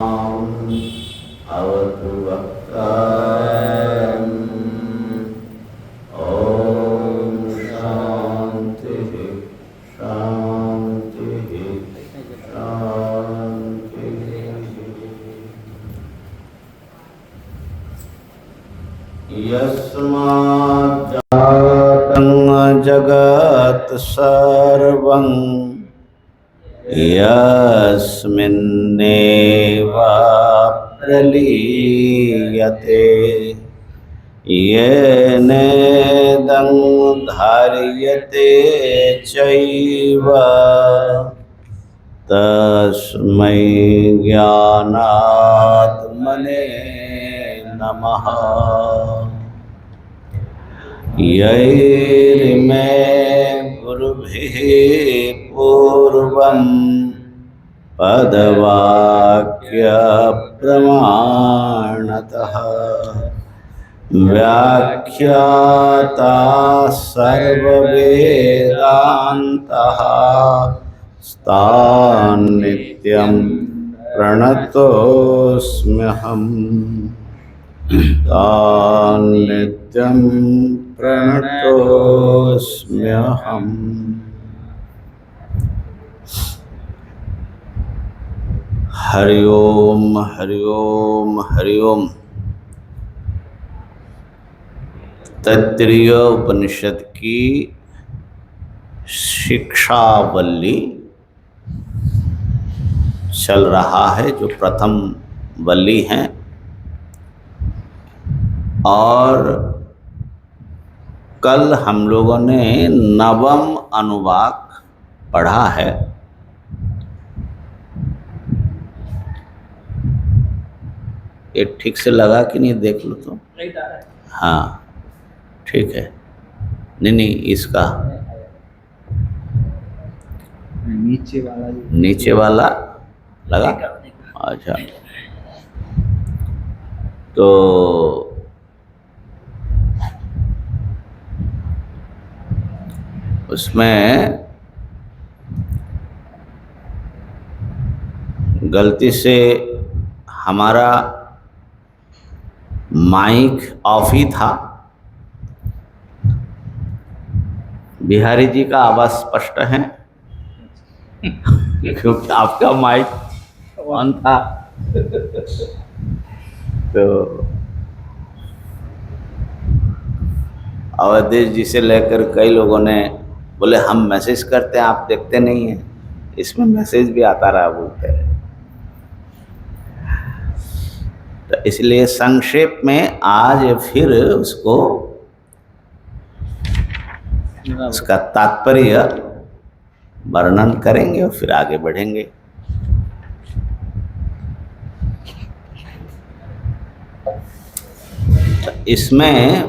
अवतु वक्तारम्। ॐ शान्तिः शान्तिः शान्तिः। यस्मात् जातं जगत् सर्वं यस्मिन्नेव प्रलीयते येनेदं धार्यते चैव तस्मै ज्ञानात्मने नमः। यैर्मे गुरुभिः पूर्वं पदवाक्यप्रमाणतः व्याख्याता सर्ववेदान्तः तान्नित्यं प्रणतोऽस्म्यहम्। तान्नित्यं प्रणतोऽस्म्यहम्। हरि ओम हरि ओम हरि ओम। तैत्तिरीय उपनिषद की शिक्षावल्ली चल रहा है, जो प्रथम वल्ली है, और कल हम लोगों ने नवम अनुवाक पढ़ा है। ये ठीक से लगा कि नहीं, देख लो तो। हाँ ठीक है। नहीं इसका नीचे वाला लगा। अच्छा, तो उसमें गलती से हमारा माइक ऑफ ही था। बिहारी जी का आवाज स्पष्ट है क्योंकि आपका माइक ऑन था। तो अवधेश जी से लेकर कई लोगों ने बोले हम मैसेज करते हैं, आप देखते नहीं हैं। इसमें मैसेज भी आता रहा, बोलते हैं। तो इसलिए संक्षेप में आज फिर उसका तात्पर्य वर्णन करेंगे और फिर आगे बढ़ेंगे। तो इसमें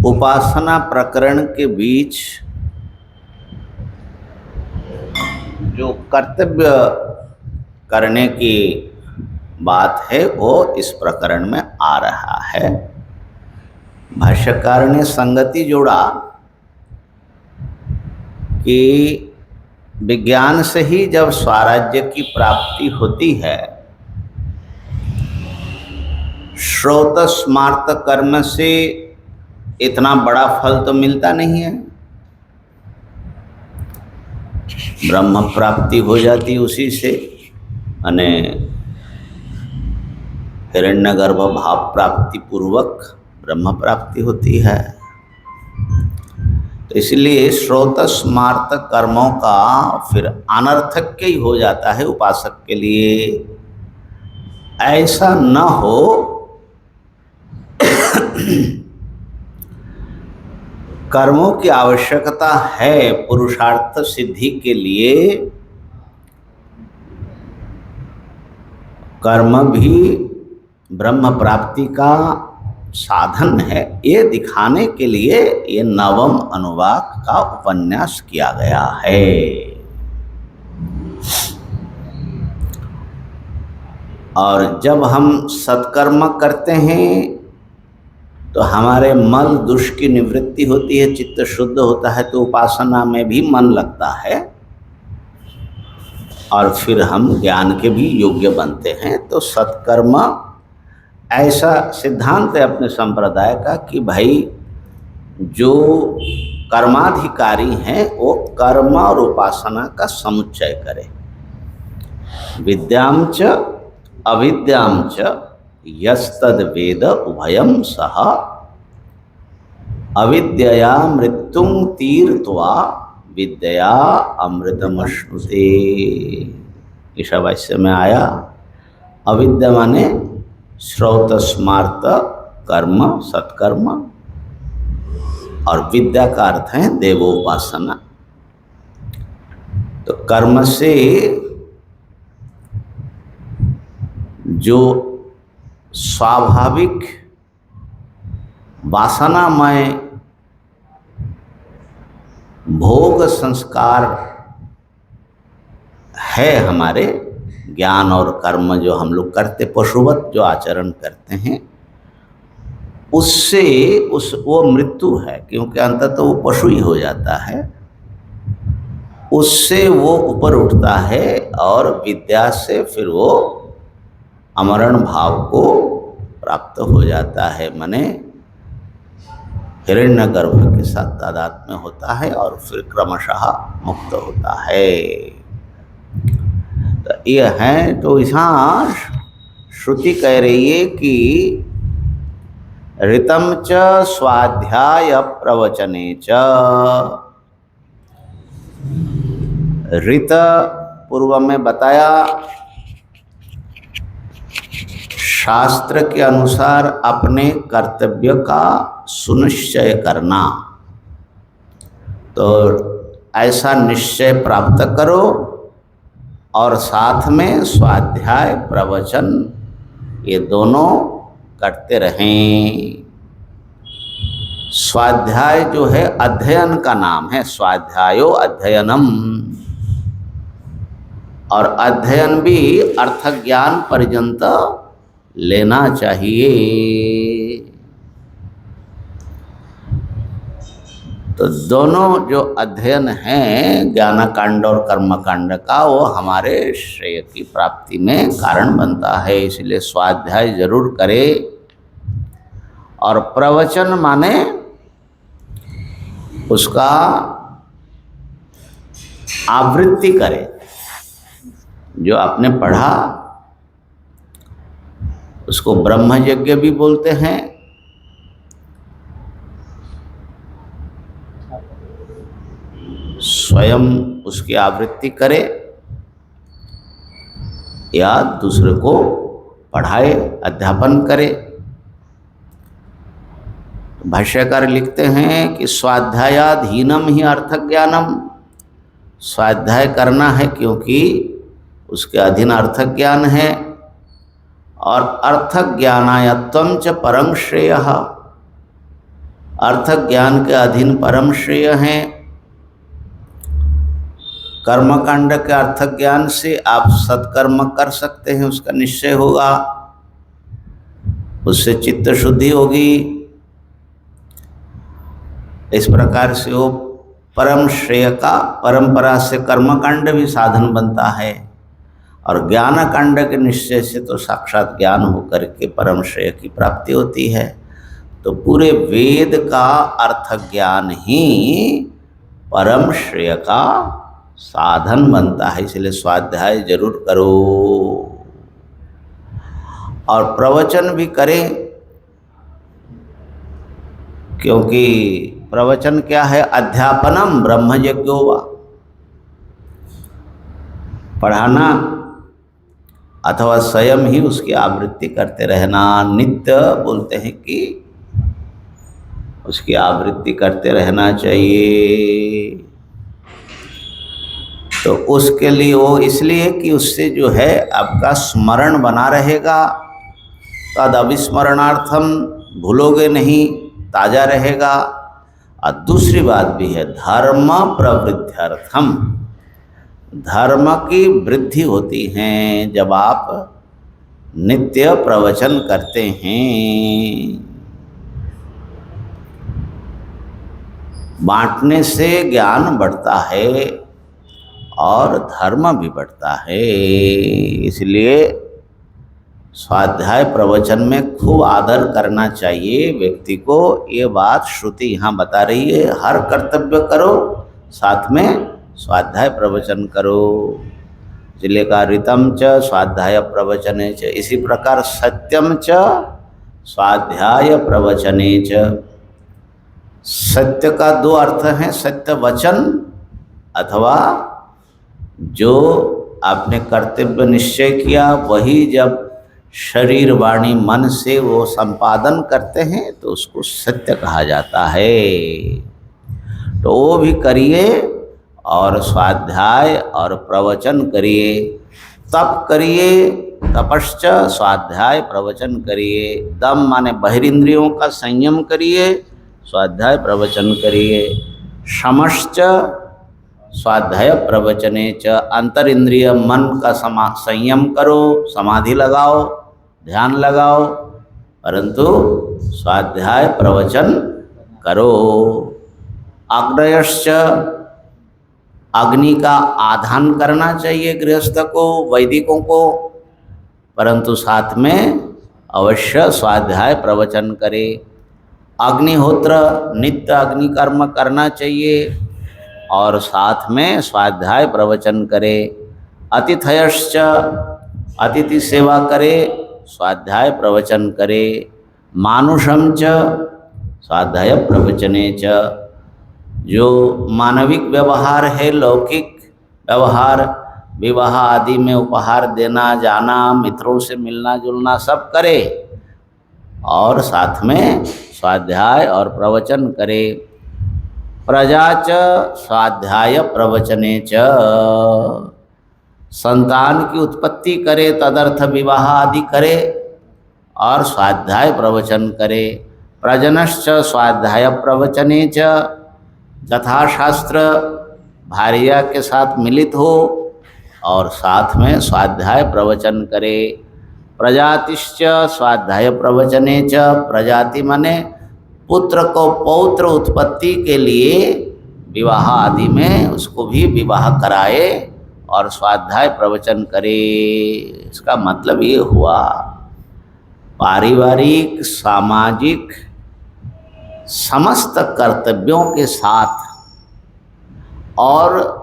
उपासना प्रकरण के बीच जो कर्तव्य करने की बात है वो इस प्रकरण में आ रहा है। भाष्यकार ने संगति जोड़ा कि विज्ञान से ही जब स्वराज्य की प्राप्ति होती है, श्रोत स्मार्त कर्म से इतना बड़ा फल तो मिलता नहीं है। ब्रह्म प्राप्ति हो जाती उसी से, माने हिरण्यगर्भ भाव प्राप्ति पूर्वक ब्रह्म प्राप्ति होती है। तो इसलिए श्रोत स्मार्त कर्मों का फिर अनर्थक ही हो जाता है उपासक के लिए। ऐसा न हो, कर्मों की आवश्यकता है पुरुषार्थ सिद्धि के लिए। कर्म भी ब्रह्म प्राप्ति का साधन है, ये दिखाने के लिए ये नवम अनुवाक का उपन्यास किया गया है। और जब हम सत्कर्म करते हैं तो हमारे मल दोष की निवृत्ति होती है, चित्त शुद्ध होता है, तो उपासना में भी मन लगता है। और फिर हम ज्ञान के भी योग्य बनते हैं। तो सत्कर्म ऐसा सिद्धांत है अपने संप्रदाय का कि भाई जो कर्माधिकारी हैं वो कर्म और उपासना का समुच्चय करे। विद्याम च अविद्याम च यस्तद वेद उभयम सह अविद्यया मृत्युं तीर्त्वा विद्या अमृतमश्नुते। ईशावास्य में आया अविद्या माने श्रौत स्मार्त कर्म सत्कर्म, और विद्या का अर्थ है देवोपासना। तो कर्म से जो स्वाभाविक वासनामय भोग संस्कार है हमारे, ज्ञान और कर्म जो हम लोग करते, पशुवत जो आचरण करते हैं, उससे वो मृत्यु है, क्योंकि अंततः तो वो पशु ही हो जाता है। उससे वो ऊपर उठता है और विद्या से फिर वो अमरण भाव को प्राप्त हो जाता है, माने हिरण्यगर्भ के साथ तादात्म्य होता है और फिर क्रमशः मुक्त होता है। तो ये है, तो यहाँ श्रुति कह रही है कि ऋतम च स्वाध्याय प्रवचने च। ऋत पूर्व में बताया शास्त्र के अनुसार अपने कर्तव्य का सुनिश्चय करना। तो ऐसा निश्चय प्राप्त करो और साथ में स्वाध्याय प्रवचन ये दोनों करते रहें। स्वाध्याय जो है अध्ययन का नाम है, स्वाध्यायो अध्ययनम, और अध्ययन भी अर्थ ज्ञान पर्यंत लेना चाहिए। तो दोनों जो अध्ययन हैं ज्ञानकांड और कर्मकांड का, वो हमारे श्रेय की प्राप्ति में कारण बनता है, इसलिए स्वाध्याय जरूर करें। और प्रवचन माने उसका आवृत्ति करें, जो आपने पढ़ा उसको ब्रह्म यज्ञ भी बोलते हैं। स्वयं उसकी आवृत्ति करे या दूसरे को पढ़ाए, अध्यापन करे। भाष्यकार लिखते हैं कि स्वाध्यायाधीनम ही अर्थ ज्ञानम, स्वाध्याय करना है क्योंकि उसके अधीन अर्थ ज्ञान है। और अर्थ ज्ञानायत्वम च परम श्रेय, अर्थ ज्ञान के अधीन परम श्रेय है। कर्मकांड के अर्थ ज्ञान से आप सत्कर्म कर सकते हैं, उसका निश्चय होगा, उससे चित्त शुद्धि होगी। इस प्रकार से वो परम श्रेय का, परंपरा से कर्मकांड भी साधन बनता है, और ज्ञान कांड के निश्चय से तो साक्षात ज्ञान होकर के परम श्रेय की प्राप्ति होती है। तो पूरे वेद का अर्थ ज्ञान ही परम श्रेय का साधन बनता है, इसलिए स्वाध्याय जरूर करो। और प्रवचन भी करें, क्योंकि प्रवचन क्या है? अध्यापनम ब्रह्म यज्ञो वा, पढ़ाना अथवा स्वयं ही उसकी आवृत्ति करते रहना। नित्य बोलते हैं कि उसकी आवृत्ति करते रहना चाहिए। तो उसके लिए वो इसलिए कि उससे जो है आपका स्मरण बना रहेगा, तद अविस्मरणार्थम, भूलोगे नहीं, ताज़ा रहेगा। और दूसरी बात भी है, धर्म प्रवृद्ध्यर्थम, धर्म की वृद्धि होती है जब आप नित्य प्रवचन करते हैं। बांटने से ज्ञान बढ़ता है और धर्म भी बढ़ता है। इसलिए स्वाध्याय प्रवचन में खूब आदर करना चाहिए व्यक्ति को। ये बात श्रुति यहाँ बता रही है, हर कर्तव्य करो, साथ में स्वाध्याय प्रवचन करो। इसलिए का ऋतम च स्वाध्याय प्रवचने च, इसी प्रकार सत्यम च स्वाध्याय प्रवचने च। सत्य का दो अर्थ हैं, सत्य वचन अथवा जो आपने कर्तव्य निश्चय किया वही जब शरीर वाणी मन से वो संपादन करते हैं तो उसको सत्य कहा जाता है। तो वो भी करिए और स्वाध्याय और प्रवचन करिए। तप करिए, तपश्च स्वाध्याय प्रवचन करिए। दम माने बहिरिंद्रियों का संयम करिए, स्वाध्याय प्रवचन करिए। शमश्च स्वाध्याय प्रवचने च, अंतर इंद्रिय मन का संयम करो, समाधि लगाओ, ध्यान लगाओ, परंतु स्वाध्याय प्रवचन करो। आग्नयश्च, अग्नि का आधान करना चाहिए गृहस्थ को, वैदिकों को, परंतु साथ में अवश्य स्वाध्याय प्रवचन करे। अग्निहोत्र नित्य अग्नि कर्म करना चाहिए और साथ में स्वाध्याय प्रवचन करे। अतिथयश्च, अतिथि सेवा करे, स्वाध्याय प्रवचन करे। मानुषम च स्वाध्याय प्रवचने च, जो मानविक व्यवहार है, लौकिक व्यवहार, विवाह आदि में उपहार देना, जाना, मित्रों से मिलना जुलना सब करे और साथ में स्वाध्याय और प्रवचन करे। प्रजा च स्वाध्याय प्रवचने च, संतान की उत्पत्ति करे, तदर्थ विवाह आदि करे और स्वाध्याय प्रवचन करे। प्रजनश्च स्वाध्याय प्रवचने च, यथाशास्त्र भार्या के साथ मिलित हो और साथ में स्वाध्याय प्रवचन करे। प्रजातिश्च स्वाध्याय प्रवचने च, प्रजाति माने पुत्र को पौत्र उत्पत्ति के लिए विवाह आदि में उसको भी विवाह कराए और स्वाध्याय प्रवचन करे। इसका मतलब ये हुआ पारिवारिक सामाजिक समस्त कर्तव्यों के साथ और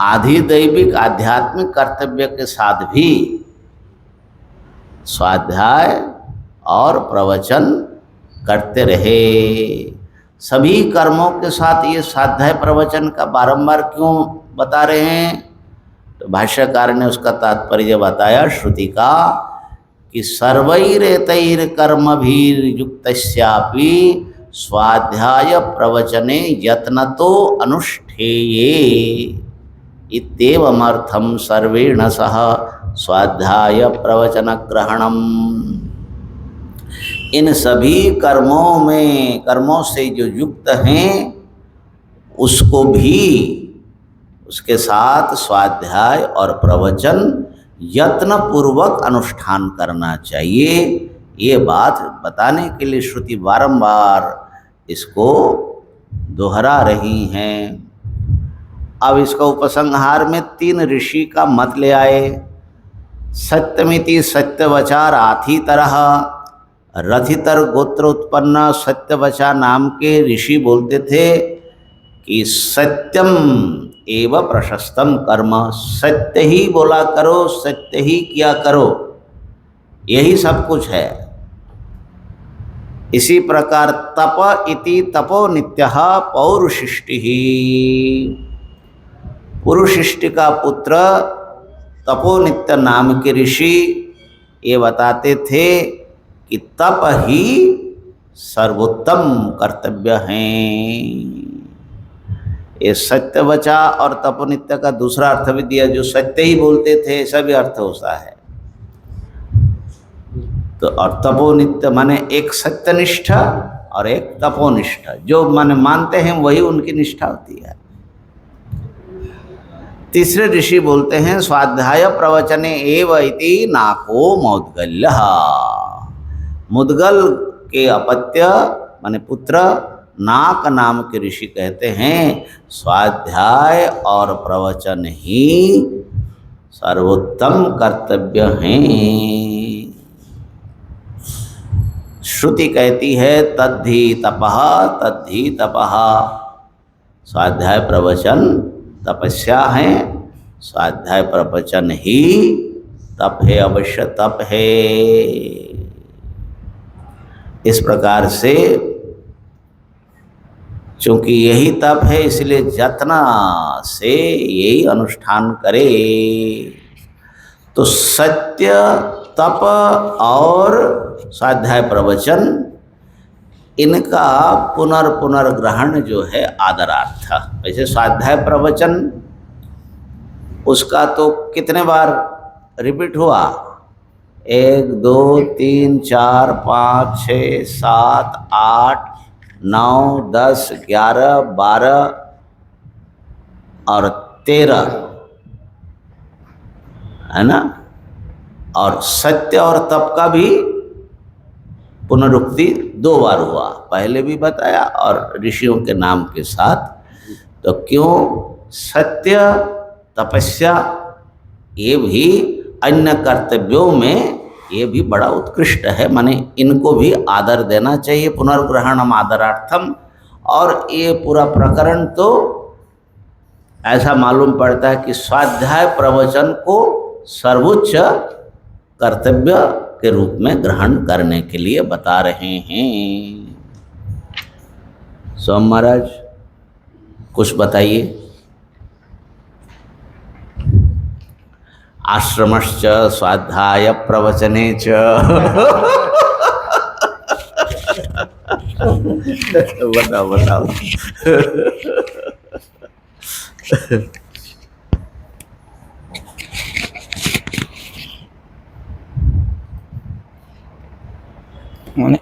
आधिदैविक आध्यात्मिक कर्तव्य के साथ भी स्वाध्याय और प्रवचन करते रहे। सभी कर्मों के साथ ये स्वाध्याय प्रवचन का बारंबार क्यों बता रहे हैं? तो भाष्यकार ने उसका तात्पर्य बताया श्रुति का कि सर्वैरेतैर कर्मभिर्युक्तस्यापि स्वाध्याय प्रवचने यत्नतो अनुष्ठेये इत्येवमर्थं सर्वेण सह स्वाध्याय प्रवचन ग्रहणम। इन सभी कर्मों से जो युक्त हैं उसको भी उसके साथ स्वाध्याय और प्रवचन यत्न पूर्वक अनुष्ठान करना चाहिए। ये बात बताने के लिए श्रुति बारंबार इसको दोहरा रही हैं। अब इसका उपसंहार में 3 ऋषि का मत ले आए। सत्यमिति सत्यवचा राथी तरह, रथितर गोत्र उत्पन्न सत्यवचा नाम के ऋषि बोलते थे कि सत्यम एव प्रशस्तम कर्म, सत्य ही बोला करो, सत्य ही किया करो, यही सब कुछ है। इसी प्रकार तप इति तपो नित्यः पौरुषिष्टि, पुरुषिष्टि का पुत्र तपोनित्य नाम के ऋषि ये बताते थे कि तप ही सर्वोत्तम कर्तव्य हैं। ये सत्यवचा और तपोनित्य का दूसरा अर्थ भी दिया, जो सत्य ही बोलते थे ऐसा भी अर्थ होता है। तो और तपोनित्य माने एक सत्यनिष्ठ और एक तपोनिष्ठ, जो माने मानते हैं वही उनकी निष्ठा होती है। तीसरे ऋषि बोलते हैं स्वाध्याय प्रवचने एव इति नाको मौद्गल्यः, मुद्गल के अपत्य माने पुत्र नाक नाम के ऋषि कहते हैं स्वाध्याय और प्रवचन ही सर्वोत्तम कर्तव्य हैं। श्रुति कहती है तद्धि तपः तद्धि तपः, स्वाध्याय प्रवचन तपस्या है, स्वाध्याय प्रवचन ही तप है, अवश्य तप है। इस प्रकार से चूंकि यही तप है इसलिए जतना से यही अनुष्ठान करे। तो सत्य, तप और स्वाध्याय प्रवचन, इनका पुनर्ग्रहण जो है आदरार्थ। वैसे स्वाध्याय प्रवचन उसका तो कितने बार रिपीट हुआ, 1 2 3 4 5 6 7 8 9 10 11 12 और 13 है ना। और सत्य और तप का भी पुनरुक्ति 2 बार हुआ, पहले भी बताया और ऋषियों के नाम के साथ। तो क्यों सत्य तपस्या ये भी अन्य कर्तव्यों में ये भी बड़ा उत्कृष्ट है, माने इनको भी आदर देना चाहिए, पुनर्ग्रहणम आदरार्थम। और ये पूरा प्रकरण तो ऐसा मालूम पड़ता है कि स्वाध्याय प्रवचन को सर्वोच्च कर्तव्य के रूप में ग्रहण करने के लिए बता रहे हैं। सोम महाराज कुछ बताइए। आश्रमश्च स्वाध्याय प्रवचने च बताओ बताओ।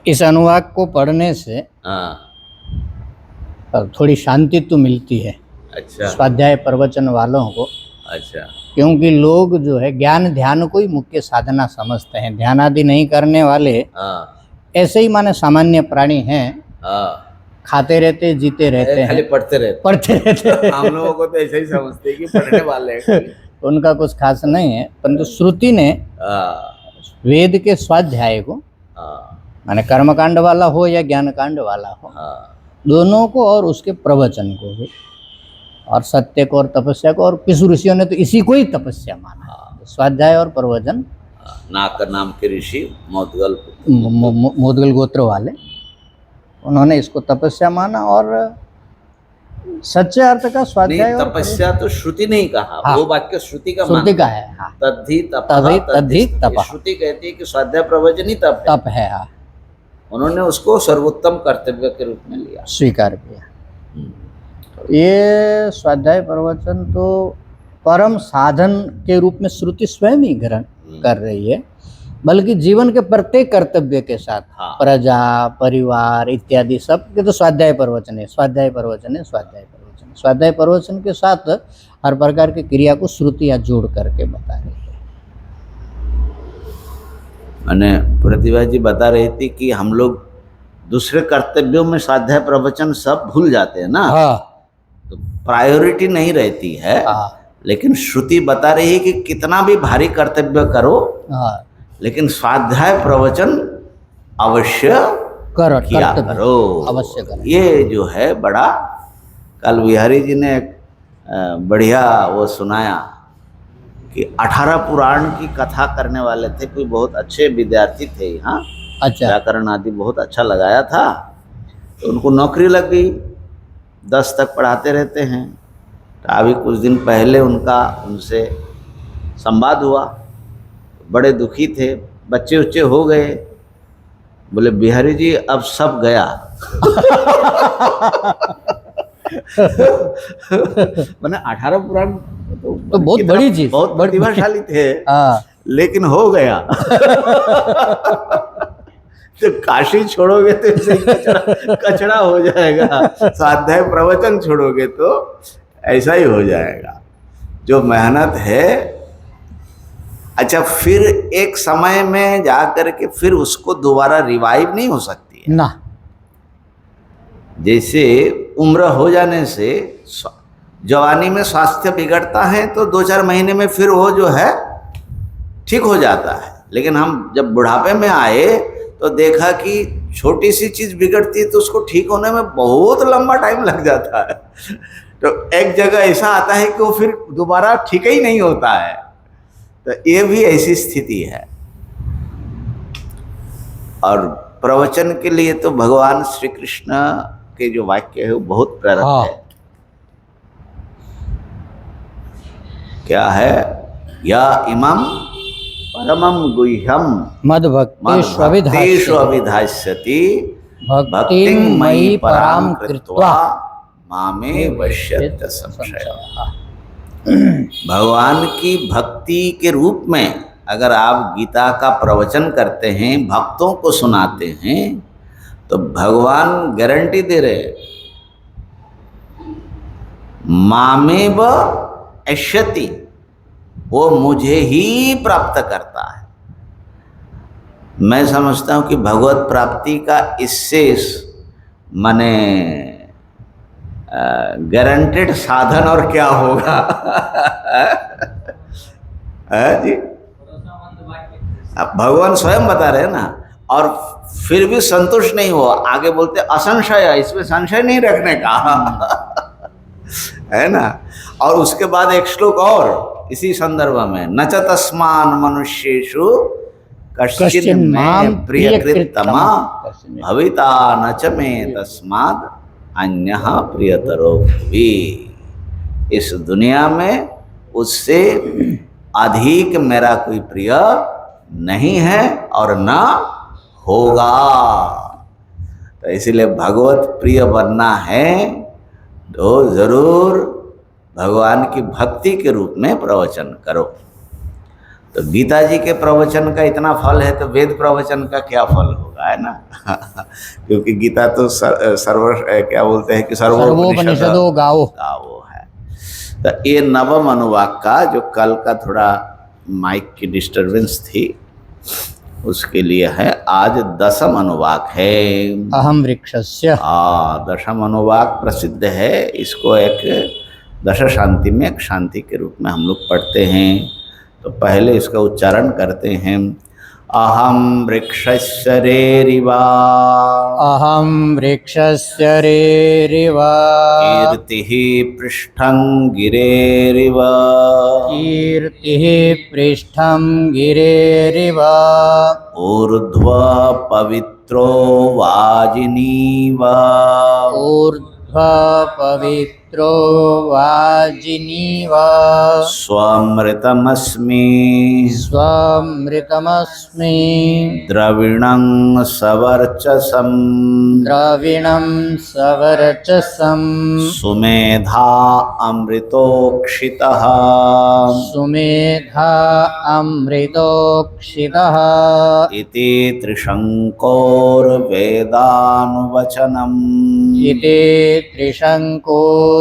इस अनुवाद को पढ़ने से थोड़ी शांति तो मिलती है। अच्छा। स्वाध्याय प्रवचन वालों को। अच्छा। क्योंकि लोग जो है ज्ञान ध्यान को ही मुख्य साधना समझते हैं, ध्यान आदि नहीं करने वाले ऐसे ही माने सामान्य प्राणी हैं, खाते रहते जीते रहते हैं, खाली पढ़ते रहते हम लोगों को तो ऐसे ही समझते हैं कि पढ़ने वाले हैं उनका कुछ खास नहीं है। परंतु श्रुति ने वेद के स्वाध्याय को माने कर्मकांड वाला हो या ज्ञान कांड वाला हो, दोनों को और उसके प्रवचन को भी, और सत्य को और तपस्या को, और किस ऋषियों ने तो इसी को ही तपस्या माना। स्वाध्याय और प्रवचन नाक नाम के ऋषि मोदगल गोत्र वाले, उन्होंने इसको तपस्या माना। और सच्चे अर्थ का स्वाध्याय और तपस्या तो श्रुति नहीं कहा। हाँ, वो वाक्य श्रुति का है। हाँ, तद्धि तप। श्रुति कहती है कि स्वाध्याय प्रवचन ही तप है। हाँ, उन्होंने उसको सर्वोत्तम कर्तव्य के रूप में लिया, स्वीकार किया। ये स्वाध्याय प्रवचन तो परम साधन के रूप में श्रुति स्वयं ही ग्रहण कर रही है, बल्कि जीवन के प्रत्येक कर्तव्य के साथ प्रजा परिवार इत्यादि सब के तो स्वाध्याय प्रवचन है, स्वाध्याय प्रवचन है, स्वाध्याय प्रवचन। स्वाध्याय प्रवचन के साथ हर प्रकार की क्रिया को श्रुतियाँ जोड़ करके बता रही है। मैंने प्रतिभा जी बता रही थी कि हम लोग दूसरे कर्तव्यों में स्वाध्याय प्रवचन सब भूल जाते हैं ना। हाँ, तो प्रायोरिटी नहीं रहती है। लेकिन श्रुति बता रही है कि कितना भी भारी कर्तव्य करो, लेकिन स्वाध्याय प्रवचन अवश्य किया करो, अवश्य करो। ये जो है बड़ा, कल बिहारी जी ने बढ़िया वो सुनाया कि 18 पुराण की कथा करने वाले थे, कोई बहुत अच्छे विद्यार्थी थे यहाँ। अच्छा। व्याकरण आदि बहुत अच्छा लगाया था, तो उनको नौकरी लग गई, 10 तक पढ़ाते रहते हैं। तो अभी कुछ दिन पहले उनसे संवाद हुआ, बड़े दुखी थे, बच्चे उच्चे हो गए। बोले बिहारी जी अब सब गया मैंने 18 पुराण तो बहुत बड़ी चीज, बहुत प्रतिभाशाली थे, लेकिन हो गया तो काशी छोड़ोगे तो कचरा हो जाएगा, स्वाध्याय प्रवचन छोड़ोगे तो ऐसा ही हो जाएगा। जो मेहनत है, अच्छा फिर एक समय में जा कर के फिर उसको दोबारा रिवाइव नहीं हो सकती है ना। जैसे उम्र हो जाने से जवानी में स्वास्थ्य बिगड़ता है तो 2-4 महीने में फिर वो जो है ठीक हो जाता है, लेकिन हम जब बुढ़ापे में आए तो देखा कि छोटी सी चीज बिगड़ती है तो उसको ठीक होने में बहुत लंबा टाइम लग जाता है। तो एक जगह ऐसा आता है कि वो फिर दोबारा ठीक ही नहीं होता है। तो ये भी ऐसी स्थिति है। और प्रवचन के लिए तो भगवान श्री कृष्ण के जो वाक्य है वो बहुत प्रेरक है। क्या है? या इमं परमं गुह्यम मद्भक्तेषु अभिधास्यति भक्तिं मयि परां कृत्वा मामे वश्यत्य संशयः। भगवान की भक्ति के रूप में अगर आप गीता का प्रवचन करते हैं, भक्तों को सुनाते हैं, तो भगवान गारंटी दे रहे मामेव अश्यति, वो मुझे ही प्राप्त करता है। मैं समझता हूँ कि भगवत प्राप्ति का इससे माने गारंटेड साधन और क्या होगा? जी, अब भगवान स्वयं बता रहे हैं ना। और फिर भी संतुष्ट नहीं हुआ, आगे बोलते असंशय, इसमें संशय नहीं रखने का है ना। और उसके बाद एक श्लोक और इसी संदर्भ में, न च तस्मान मनुष्येषु कश्चिन् मे प्रियकृत्तमा भविता न च मे तस्माद् अन्यः प्रियतरो भुवि। इस दुनिया में उससे अधिक मेरा कोई प्रिय नहीं है और न होगा। तो इसलिए भगवत प्रिय बनना है तो जरूर भगवान की भक्ति के रूप में प्रवचन करो। तो गीता जी के प्रवचन का इतना फल है तो वेद प्रवचन का क्या फल होगा, है ना। क्योंकि गीता तो क्या बोलते हैं कि सर्वोपनिषदो गावो है। तो ये नवम अनुवाक का जो कल का थोड़ा माइक की डिस्टरबेंस थी उसके लिए है, आज दशम अनुवाक है। अहम वृक्षस्य। दशम अनुवाक प्रसिद्ध है। इसको एक दश शांति में एक शांति के रूप में हम लोग पढ़ते हैं। तो पहले इसका उच्चारण करते हैं, अहम वृक्षस्य रेरिवा। अहम वृक्षस्य रेरिवा। कीर्तिः पृष्ठं गिरेरिव। कीर्तिः पृष्ठं गिरेरिव। ऊर्ध्व पवित्रो वाजिनीव। ऊर्ध्व पवित्रो वाजिनीव। स्वमृतमस्मि। स्वमृतमस्मि। द्रविणं सवर्चसं। द्रविणं सवर्चसं। सुमेधा अमृतोक्षितः। सुमेधा अमृतोक्षितः। इति त्रिशङ्कोर्वेदानुवचनम्। इति त्रिशङ्कोर्वेदानुवचनम्।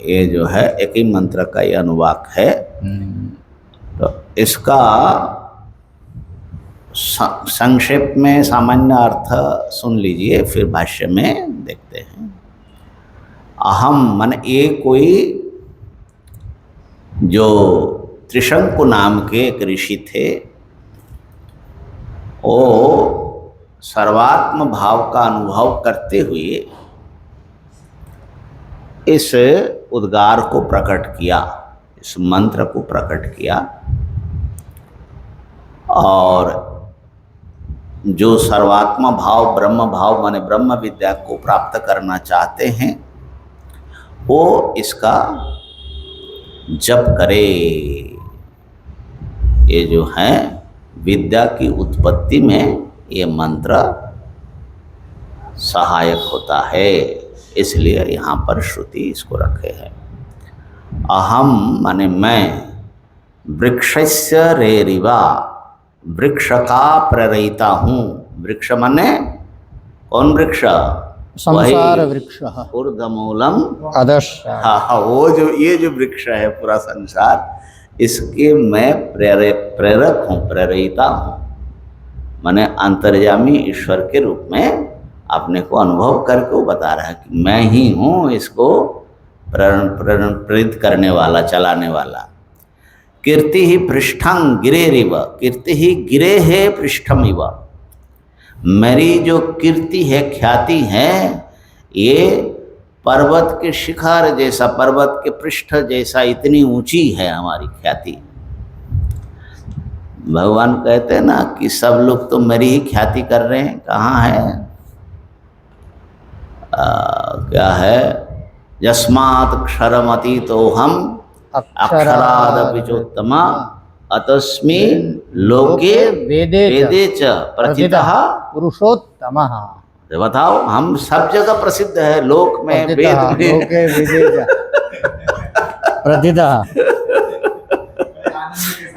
ये जो है एक ही मंत्र का ये अनुवाक है। तो इसका संक्षेप में सामान्य अर्थ सुन लीजिए, फिर भाष्य में देखते हैं। अहम माने ये कोई जो त्रिशंकु नाम के एक ऋषि थे, वो सर्वात्म भाव का अनुभव करते हुए इस उद्गार को प्रकट किया, इस मंत्र को प्रकट किया। और जो सर्वात्मा भाव, ब्रह्म भाव माने ब्रह्म विद्या को प्राप्त करना चाहते हैं वो इसका जप करे। ये जो है विद्या की उत्पत्ति में ये मंत्र सहायक होता है, इसलिए यहाँ पर श्रुति इसको रखे हैं। अहम माने मैं, वृक्षस्य रेरिवा, वृक्ष का प्रेरयिता हूँ। वृक्ष माने कौन वृक्ष? संसार वृक्ष। ऊर्ध्वमूलम अधश्च। हाँ, वो जो ये जो वृक्ष है पूरा संसार, इसके मैं प्रेरक हूँ, प्रेरयिता हूँ। माने अंतर्यामी ईश्वर के रूप में अपने को अनुभव करके वो बता रहा है कि मैं ही हूँ इसको प्रेरित करने वाला, चलाने वाला। कीर्ति ही पृष्ठं गिरेरिव, कीर्ति ही गिरे है पृष्ठम इव। मेरी जो कीर्ति है, ख्याति है, ये पर्वत के शिखर जैसा, पर्वत के पृष्ठ जैसा इतनी ऊंची है हमारी ख्याति। भगवान कहते हैं ना कि सब लोग तो मेरी ही ख्याति कर रहे हैं। कहाँ है? क्या है? यस्मात् क्षरमतीतो हम अक्षरादपि चोत्तमा अतस्मि लोके वेदे च प्रथितः पुरुषोत्तमः। बताओ, हम सब जगह प्रसिद्ध है, लोक में, वेद में, लोके वेदे च प्रथितः।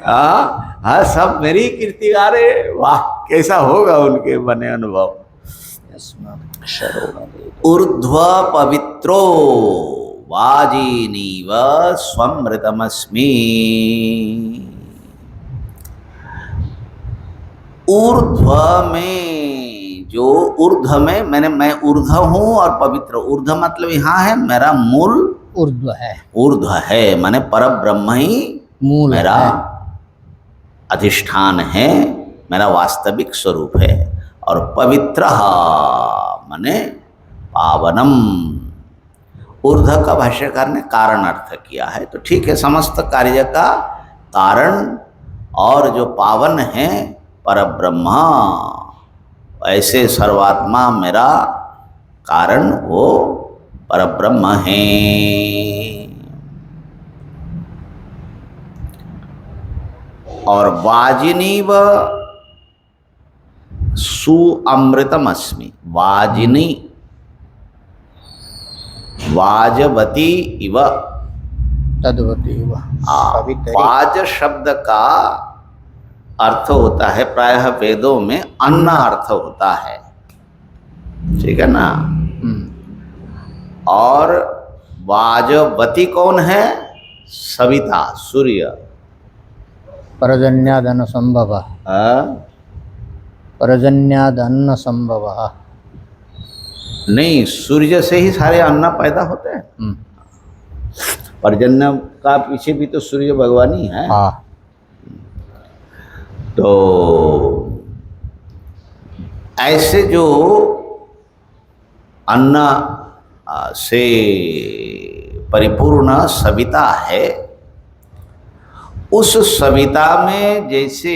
हाँ, सब मेरी कीर्ति गा रहे। वाह, कैसा होगा उनके बने अनुभव। ऊर्ध्व पवित्रो वाजिनीव स्वमृतमस्मि। ऊर्ध्व में, जो ऊर्ध्व में, मैं ऊर्ध्व हूँ और पवित्र। ऊर्ध्व मतलब यहाँ है मेरा मूल ऊर्ध्व है, ऊर्ध्व है माने पर ब्रह्म ही मूल मेरा है, अधिष्ठान है, मेरा वास्तविक स्वरूप है। और पवित्र माने पावनम। ऊर्ध्व का भाष्यकार ने कारण अर्थ किया है, तो ठीक है, समस्त कार्य का कारण और जो पावन है परब्रह्म, ऐसे सर्वात्मा मेरा कारण वो परब्रह्म है। और वाजिनीव सुअमृतमस्मि। वाजिनी, वाजवती इव, तद्वती इव। वाज शब्द का अर्थ होता है, प्रायः वेदों में अन्न अर्थ होता है, ठीक है ना। और वाजवती कौन है? सविता, सूर्य। पर्जन्यादन्न संभव, पर्जन्यादन्न संभव। नहीं, सूर्य से ही सारे अन्न पैदा होते हैं। पर्जन्य का पीछे भी तो सूर्य भगवान ही है। हाँ। तो ऐसे जो अन्न से परिपूर्ण सविता है, उस सविता में जैसे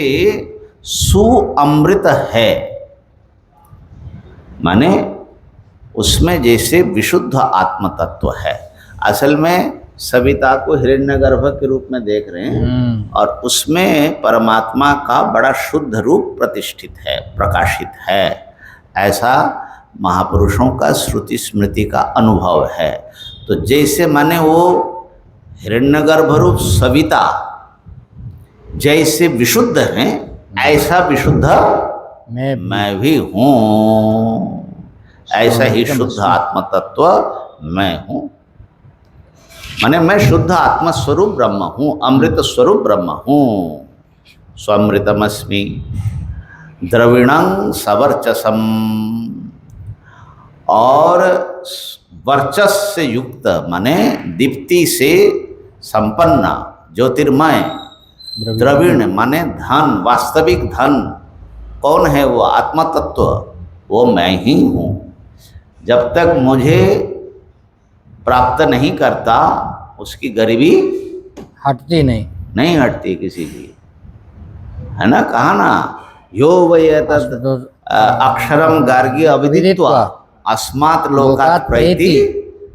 सुअमृत है, माने उसमें जैसे विशुद्ध आत्म तत्व है। असल में सविता को हिरण्यगर्भ के रूप में देख रहे हैं, और उसमें परमात्मा का बड़ा शुद्ध रूप प्रतिष्ठित है, प्रकाशित है। ऐसा महापुरुषों का श्रुति स्मृति का अनुभव है। तो जैसे माने वो हिरण्यगर्भ रूप सविता जैसे विशुद्ध हैं, ऐसा विशुद्ध मैं भी हूँ। ऐसा ही शुद्ध आत्म तत्व मैं हूँ, माने मैं शुद्ध आत्म स्वरूप ब्रह्म हूँ, अमृत स्वरूप ब्रह्म हूँ। स्वमृतमस्मि द्रविणं सवर्चसम। और वर्चस से युक्त माने दीप्ति से संपन्न, ज्योतिर्मय। द्रविण माने धन, वास्तविक धन। कौन है वो? आत्म तत्व, वो मैं ही हूँ। जब तक मुझे प्राप्त नहीं करता, उसकी गरीबी हटती नहीं हटती किसी की, है ना। कहा ना, यो वै एतद् अक्षरम गार्गी अविदित्वा अस्मात् लोकात् प्रैति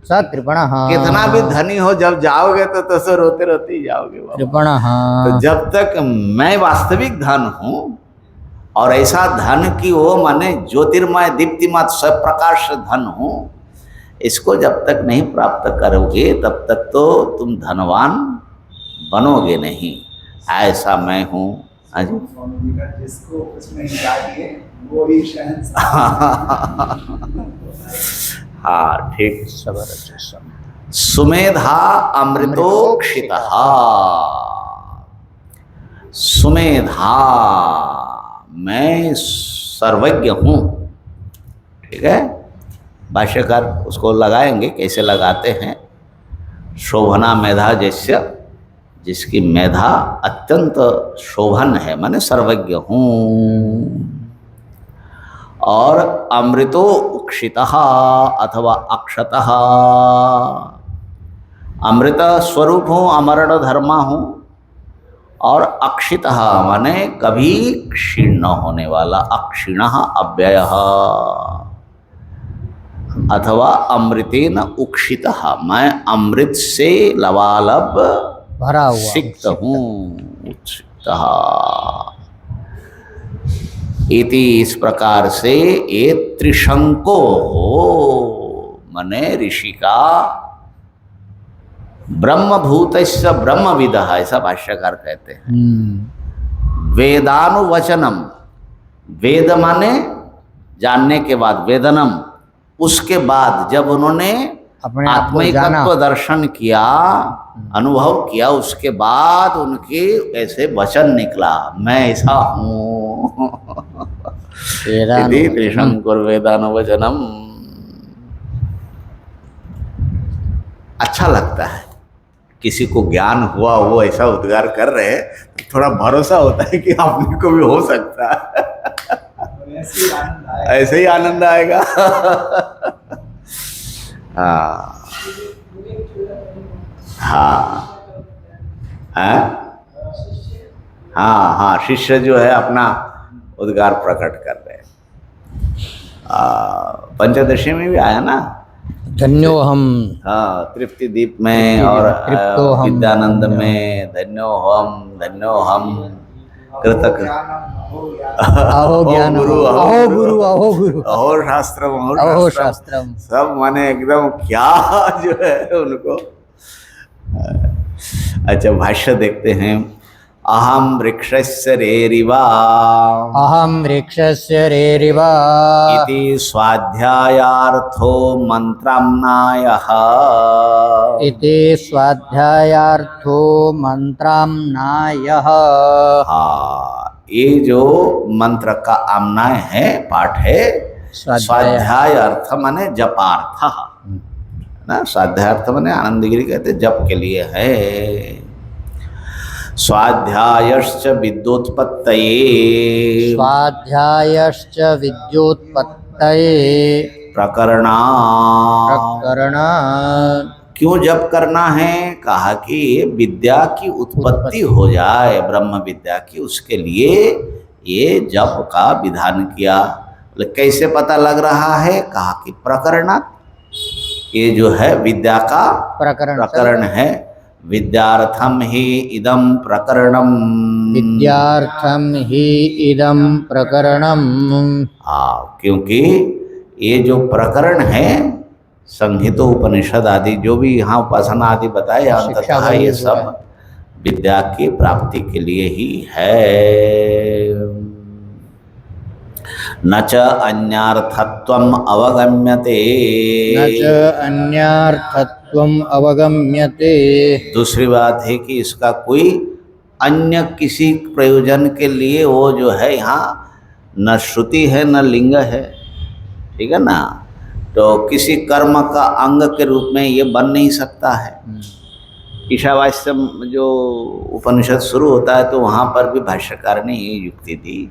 सत्रिपणः। कितना भी धनी हो, जब जाओगे तो सो रोते रोते ही जाओगे। त्रिपणः। तो जब तक मैं वास्तविक धन हूँ, और ऐसा धन की वो माने ज्योतिर्मय दीप्तिमत स्वप्रकाश धन हूँ, इसको जब तक नहीं प्राप्त करोगे तब तक तो तुम धनवान बनोगे नहीं। ऐसा मैं हूँ। जिसको उसमें डालिए वो ही शहंशाह। हाँ, ठीक। सुमेधा अमृतोक्षितः। सुमेधा मैं सर्वज्ञ हूँ। ठीक है, भाष्यकार उसको लगाएंगे, कैसे लगाते हैं। शोभना मेधा जैसे, जिसकी मेधा अत्यंत शोभन है, माने सर्वज्ञ हूँ। और अमृतो उक्षितः अथवा अक्षतः, अमृत स्वरूप हूँ, अमरण धर्मा हूँ। और अक्षितः माने कभी क्षीण न होने वाला, अक्षीणः अव्ययः। अथवा अमृतेन उक्षितः, मैं अमृत से लबालब भरा हुआ सिक्त हूँ, उत्सिक्तः। इति, इस प्रकार से ये त्रिशंको हो, मने ऋषि का ब्रह्मभूतस्य ब्रह्मविदः, ऐसा भाष्यकार कहते हैं। वेदानुवचनम, वेद माने जानने के बाद, वेदनम उसके बाद, जब उन्होंने अपने आप को आत्मिकत्व दर्शन किया, अनुभव किया, उसके बाद उनके ऐसे वचन निकला, मैं ऐसा हूँ। त्रिशंकुर वेदानुवचनम। अच्छा लगता है, किसी को ज्ञान हुआ, वो ऐसा उद्गार कर रहे हैं, तो थोड़ा भरोसा होता है कि अपने को भी हो सकता है। ऐसे ही आनंद आएगा। हाँ हाँ हाँ हाँ, शिष्य जो है अपना उद्गार प्रकट कर रहे हैं। पंचदशी में भी आया ना, धन्यो हम, हाँ, तृप्ति दीप में और विद्यानंद में, धन्यो हम कृतक, अहो ज्ञान, अहो गुरु, अहो गुरु, अहो शास्त्रम, अहो शास्त्रम, सब माने एकदम क्या जो है उनको। अच्छा, भाष्य देखते हैं। अहम वृक्षस्य रेरिवा, अहम वृक्षस्य रेरिवा, इति स्वाध्यायार्थो मंत्राम्नायः, इति स्वाध्यायार्थो मंत्राम्नायः। हाँ, ये जो मंत्र का आम्नाय है, पाठ है, स्वाध्याय अर्थ माने जपार्थ ना, स्वाध्याय अर्थ माने आनंदगिरी कहते जप के लिए है। स्वाध्यायश्च विद्योत्पत्तये, स्वाध्यायश्च विद्योत्पत्तये, प्रकरणा, प्रकरणा। क्यों जप करना है? कहा कि विद्या की उत्पत्ति हो जाए, ब्रह्म विद्या की, उसके लिए ये जप का विधान किया। कैसे पता लग रहा है? कहा कि प्रकरण, ये जो है विद्या का प्रकरण है। विद्यार्थम ही इदम प्रकरणम, विद्यार्थम ही इदम प्रकरणम। क्योंकि ये जो प्रकरण है, संहितो उपनिषद आदि जो भी यहाँ उपासना आदि बताए, अंततः ये सब विद्या की प्राप्ति के लिए ही है। न च अन्यार्थत्वम अवगम्यते, न च अन्यार्थत्वम अवगम्यते। दूसरी बात है कि इसका कोई अन्य किसी प्रयोजन के लिए वो जो है यहाँ न श्रुति है न लिंग है, ठीक है ना। तो किसी कर्म का अंग के रूप में ये बन नहीं सकता है। ईशावास्य जो उपनिषद शुरू होता है तो वहाँ पर भी भाष्यकार ने ये युक्ति दी,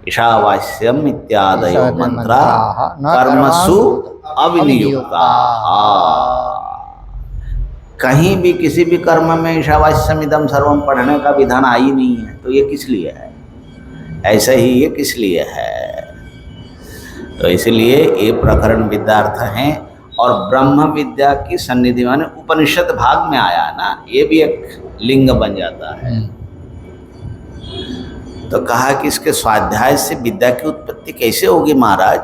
ईशावास्यम इत्यादयो मंत्रा कर्मसु अविनियुक्ता। कहीं भी किसी भी कर्म में ईशावास्यम इदम सर्वम पढ़ने का विधान आई नहीं है, तो ये किस लिए है? ऐसा ही ये किस लिए है? तो इसलिए ये प्रकरण विद्यार्थ हैं। और ब्रह्म विद्या की सन्निधि माने उपनिषद भाग में आया ना, ये भी एक लिंग बन जाता है। तो कहा कि इसके स्वाध्याय से विद्या की उत्पत्ति कैसे होगी महाराज?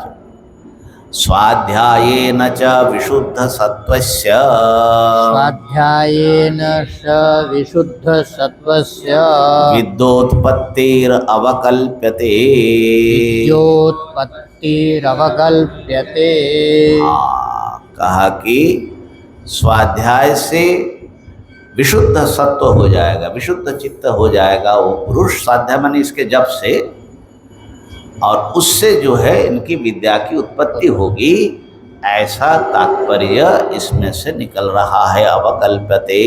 स्वाध्यायेन च विशुद्ध सत्वस्य, स्वाध्यायेन च विशुद्ध सत्वस्य, विद्योत्पत्तिर अवकल्प्यते, विद्योत्पत्तिर अवकल्प्यते। कहा कि स्वाध्याय से विशुद्ध सत्व हो जाएगा, विशुद्ध चित्त हो जाएगा वो पुरुष। स्वाध्याय माने इसके जप से और उससे जो है इनकी विद्या की उत्पत्ति होगी, ऐसा तात्पर्य इसमें से निकल रहा है। अवकल्पते,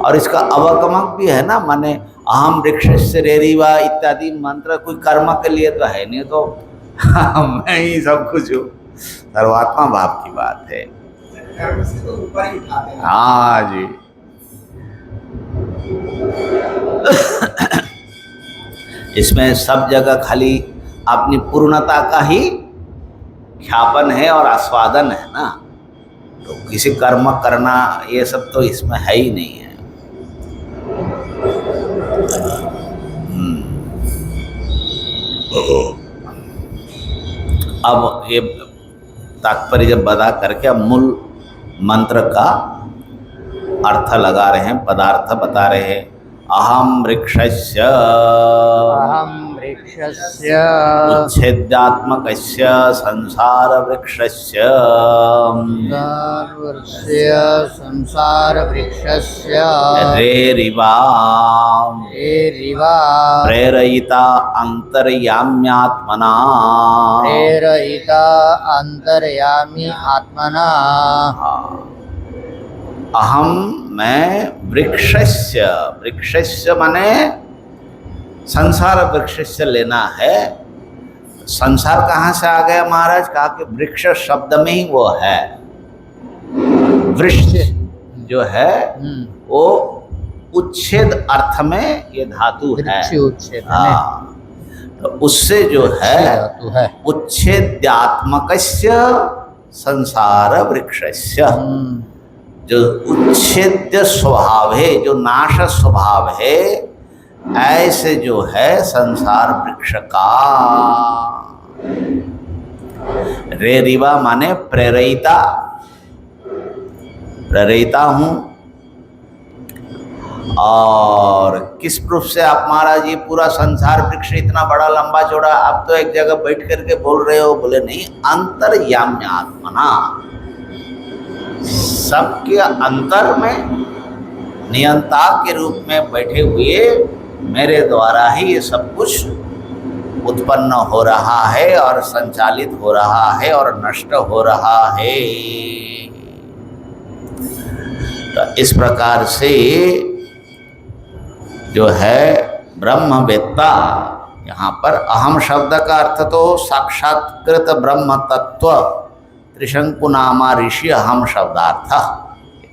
और इसका अवगमक भी है ना, माने अहम वृक्षस्य रेरिवा इत्यादि मंत्र कोई कर्म के लिए तो है नहीं, तो मैं ही सब कुछ हूँ, सर्वात्मा भाव की बात है। कर्म से तो ऊपर ही उठाते हैं। हाँ जी। इसमें सब जगह खाली अपनी पूर्णता का ही ख्यापन है और आस्वादन है ना, तो किसी कर्म करना ये सब तो इसमें है ही नहीं है। अब ये तात्पर्य जब बता करके अब मूल मंत्र का अर्थ लगा रहे हैं, पदार्थ बता रहे हैं। अहम वृक्षस्य अहम वृक्षस्य उच्छेद्यात्मकस्य संसार वृक्षस्य सर्वस्य संसार वृक्षस्य रेरिवा रेरिवा प्रेरयिता अंतर्याम्यात्मना प्रेरयिता अंतर्यामी आत्मना। अहम मैं वृक्षस्य, वृक्षस्य माने संसार वृक्षस्य लेना है। संसार कहाँ से आ गया महाराज? कहा कि वृक्ष शब्द में ही वो है। वृक्ष जो है वो उच्छेद अर्थ में ये धातु है। उच्छेद हाँ, तो उससे जो है उच्छेद्यात्मकस्य संसार वृक्षस्य, जो उच्छेद्य स्वभाव है, जो नाश स्वभाव है, ऐसे जो है संसार वृक्ष का। रेरिवा माने प्रेरयिता, प्रेरयिता हूँ। और किस प्रूफ से आप महाराज ये पूरा संसार वृक्ष इतना बड़ा लंबा चौड़ा आप तो एक जगह बैठ करके बोल रहे हो? बोले नहीं, अंतर्याम्य आत्मना, सबके अंतर में नियंता के रूप में बैठे हुए मेरे द्वारा ही ये सब कुछ उत्पन्न हो रहा है और संचालित हो रहा है और नष्ट हो रहा है। तो इस प्रकार से जो है ब्रह्मवेत्ता, यहाँ पर अहम शब्द का अर्थ तो साक्षात्कृत ब्रह्म तत्व त्रिशंकु नामा ऋषि अहम शब्दार्थ,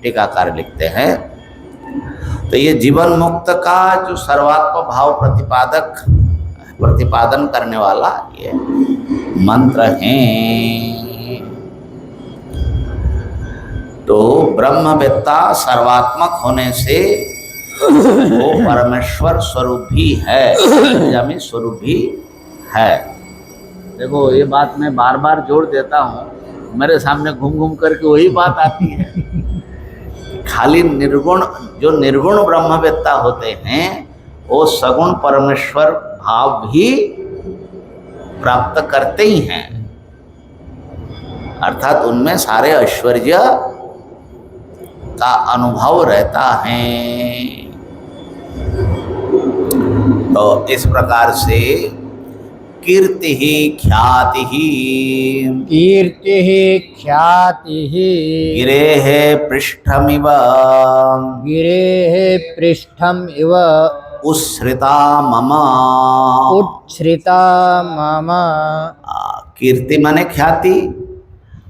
टीकाकार लिखते हैं। तो ये जीवन मुक्त का जो सर्वात्म भाव प्रतिपादन करने वाला ये मंत्र हैं। तो ब्रह्मवेत्ता सर्वात्मक होने से वो परमेश्वर स्वरूप भी है, जमी स्वरूप भी है। देखो ये बात मैं बार बार जोड़ देता हूँ, मेरे सामने घूम घूम करके वही बात आती है। खाली निर्गुण, जो निर्गुण ब्रह्मवेत्ता होते हैं वो सगुण परमेश्वर भाव भी प्राप्त करते ही हैं, अर्थात उनमें सारे ऐश्वर्य का अनुभव रहता है। तो इस प्रकार से कीर्ति ही ख्याति ही, कीर्ति ख्याति गिरेः पृष्ठमिव, गिरेः पृष्ठम इव उच्छ्रिता मम, उच्छ्रिता मम। कीर्ति माने ख्याति,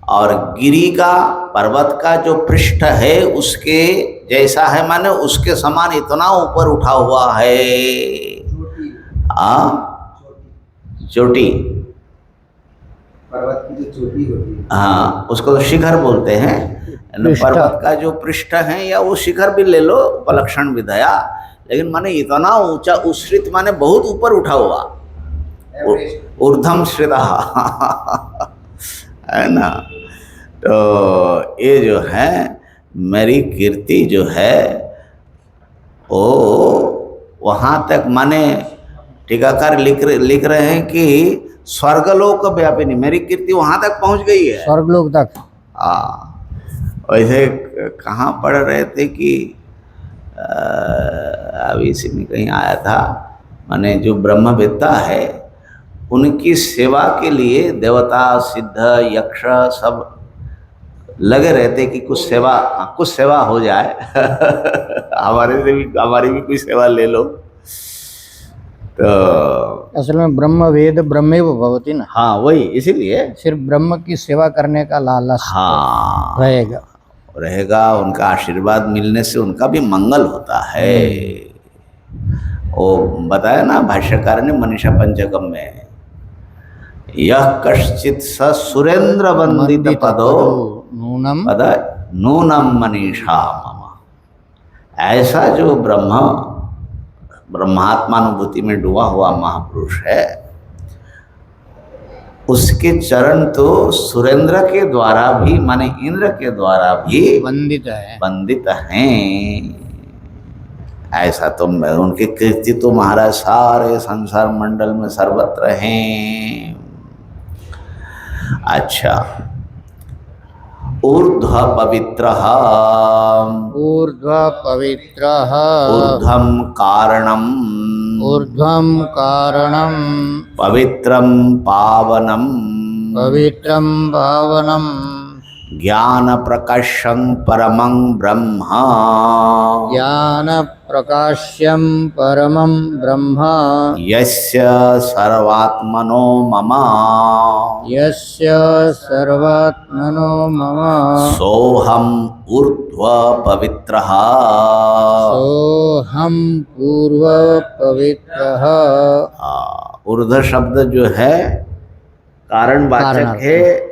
और गिरी का, पर्वत का जो पृष्ठ है उसके जैसा है, माने उसके समान इतना ऊपर उठा हुआ है। चोटी, पर्वत की जो चोटी होती है, हाँ, उसको तो शिखर बोलते हैं। पर्वत का जो पृष्ठ है या वो शिखर भी ले लो, उपलक्षण विधया, लेकिन माने इतना ऊंचा, उच्छ्रित माने बहुत ऊपर उठा हुआ, ऊर्ध्वम श्रिता है ना। तो ये जो है मेरी कीर्ति जो है वो वहाँ तक, माने टीकाकार लिख रहे हैं कि स्वर्गलोक व्यापिनी, मेरी कीर्ति वहाँ तक पहुँच गई है, स्वर्गलोक तक। वैसे कहाँ पढ़ रहे थे कि अभी इसी में कहीं आया था, माने जो ब्रह्मवेत्ता है उनकी सेवा के लिए देवता सिद्ध यक्ष सब लगे रहते कि कुछ सेवा हो जाए हमारी भी कोई सेवा ले लो। तो असल में ब्रह्म वेद ब्रह्मेव भवति ना। हाँ वही, इसीलिए सिर्फ ब्रह्म की सेवा करने का लालच हाँ रहेगा। उनका आशीर्वाद मिलने से उनका भी मंगल होता है। वो बताया ना भाष्यकार ने मनीषा पंचकम में, यह कश्चित स सुरेंद्र वंदित पदो नूनम पद नूनम मनीषा मम। ऐसा जो ब्रह्मात्मानुभूति में डूबा हुआ महापुरुष है, उसके चरण तो सुरेंद्र के द्वारा भी माने इंद्र के द्वारा भी वंदित हैं। ऐसा तो उनके कीर्ति तो महाराज सारे संसार मंडल में सर्वत्र हैं। अच्छा, ऊर्ध्व पवित्रः ऊर्ध्वं कारणं पवित्रं पावनं ज्ञान प्रकाशं परमं ब्रह्म यस्य सर्वात्मनो मम सोहम ऊर्ध्व पवित्रः ऊर्ध्व शब्द जो है कारणवाचक है,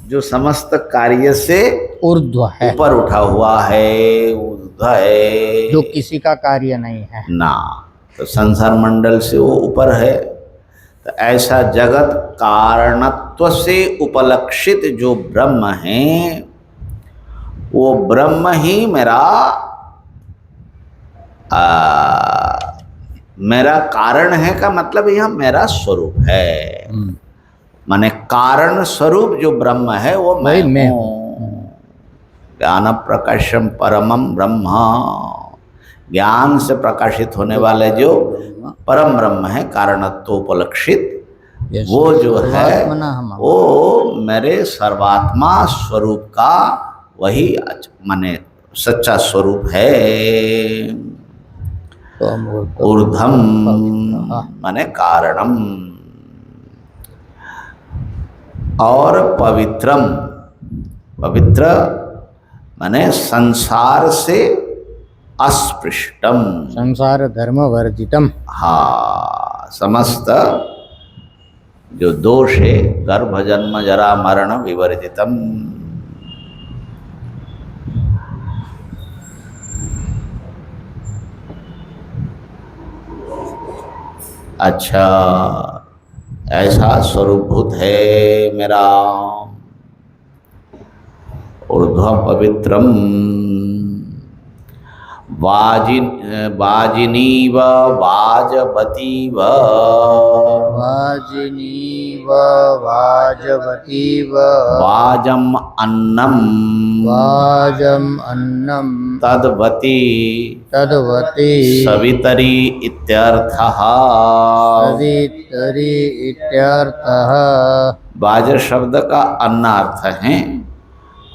जो समस्त कार्य से ऊर्ध्व है, ऊपर उठा हुआ है, ऊर्ध्व है, जो किसी का कार्य नहीं है ना। तो संसार मंडल से वो ऊपर है। तो ऐसा जगत कारणत्व से उपलक्षित जो ब्रह्म है, वो ब्रह्म ही मेरा कारण है का मतलब यह मेरा स्वरूप है। माने कारण स्वरूप जो ब्रह्म है वो मैं हूँ। ज्ञान प्रकाशम परमम ब्रह्म, ज्ञान से प्रकाशित होने वाले जो परम ब्रह्म है कारणत्वोपलक्षित, वो जो है वो मेरे सर्वात्मा स्वरूप का वही माने सच्चा स्वरूप है। ऊर्ध्वम माने कारणम और पवित्रम, पवित्र माने संसार से अस्पृष्टम, संसार धर्म वर्जितम। हाँ, समस्त जो दोष है गर्भ जन्म जरा मरण विवर्जितम। अच्छा, ऐसा स्वरूपभूत है मेरा। ऊर्ध्व पवित्रम वाजिनीव वाजवतीव वाजम अन्नम तद्वती सवितरी इत्यर्थः। वाज शब्द का अन्नार्थ है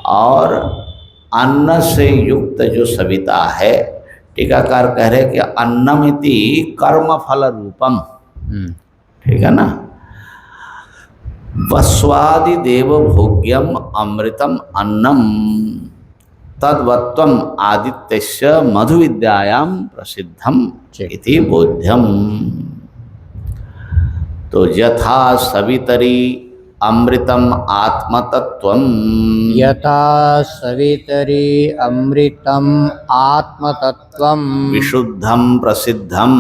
और अन्न से युक्त जो सविता है, टीकाकार कह रहे कि अन्नमिति कर्म फल रूपम। ठीक है ना। वस्वादि देव भोग्यम अमृतम अन्नम तद्वत्वम आदित्यस्य मधु विद्यायाम प्रसिद्धम इति बोध्यम। तो यथा सवितरी अमृतम आत्मतत्वम, यथा सवितरी अमृतम आत्मतत्वम विशुद्धम प्रसिद्धम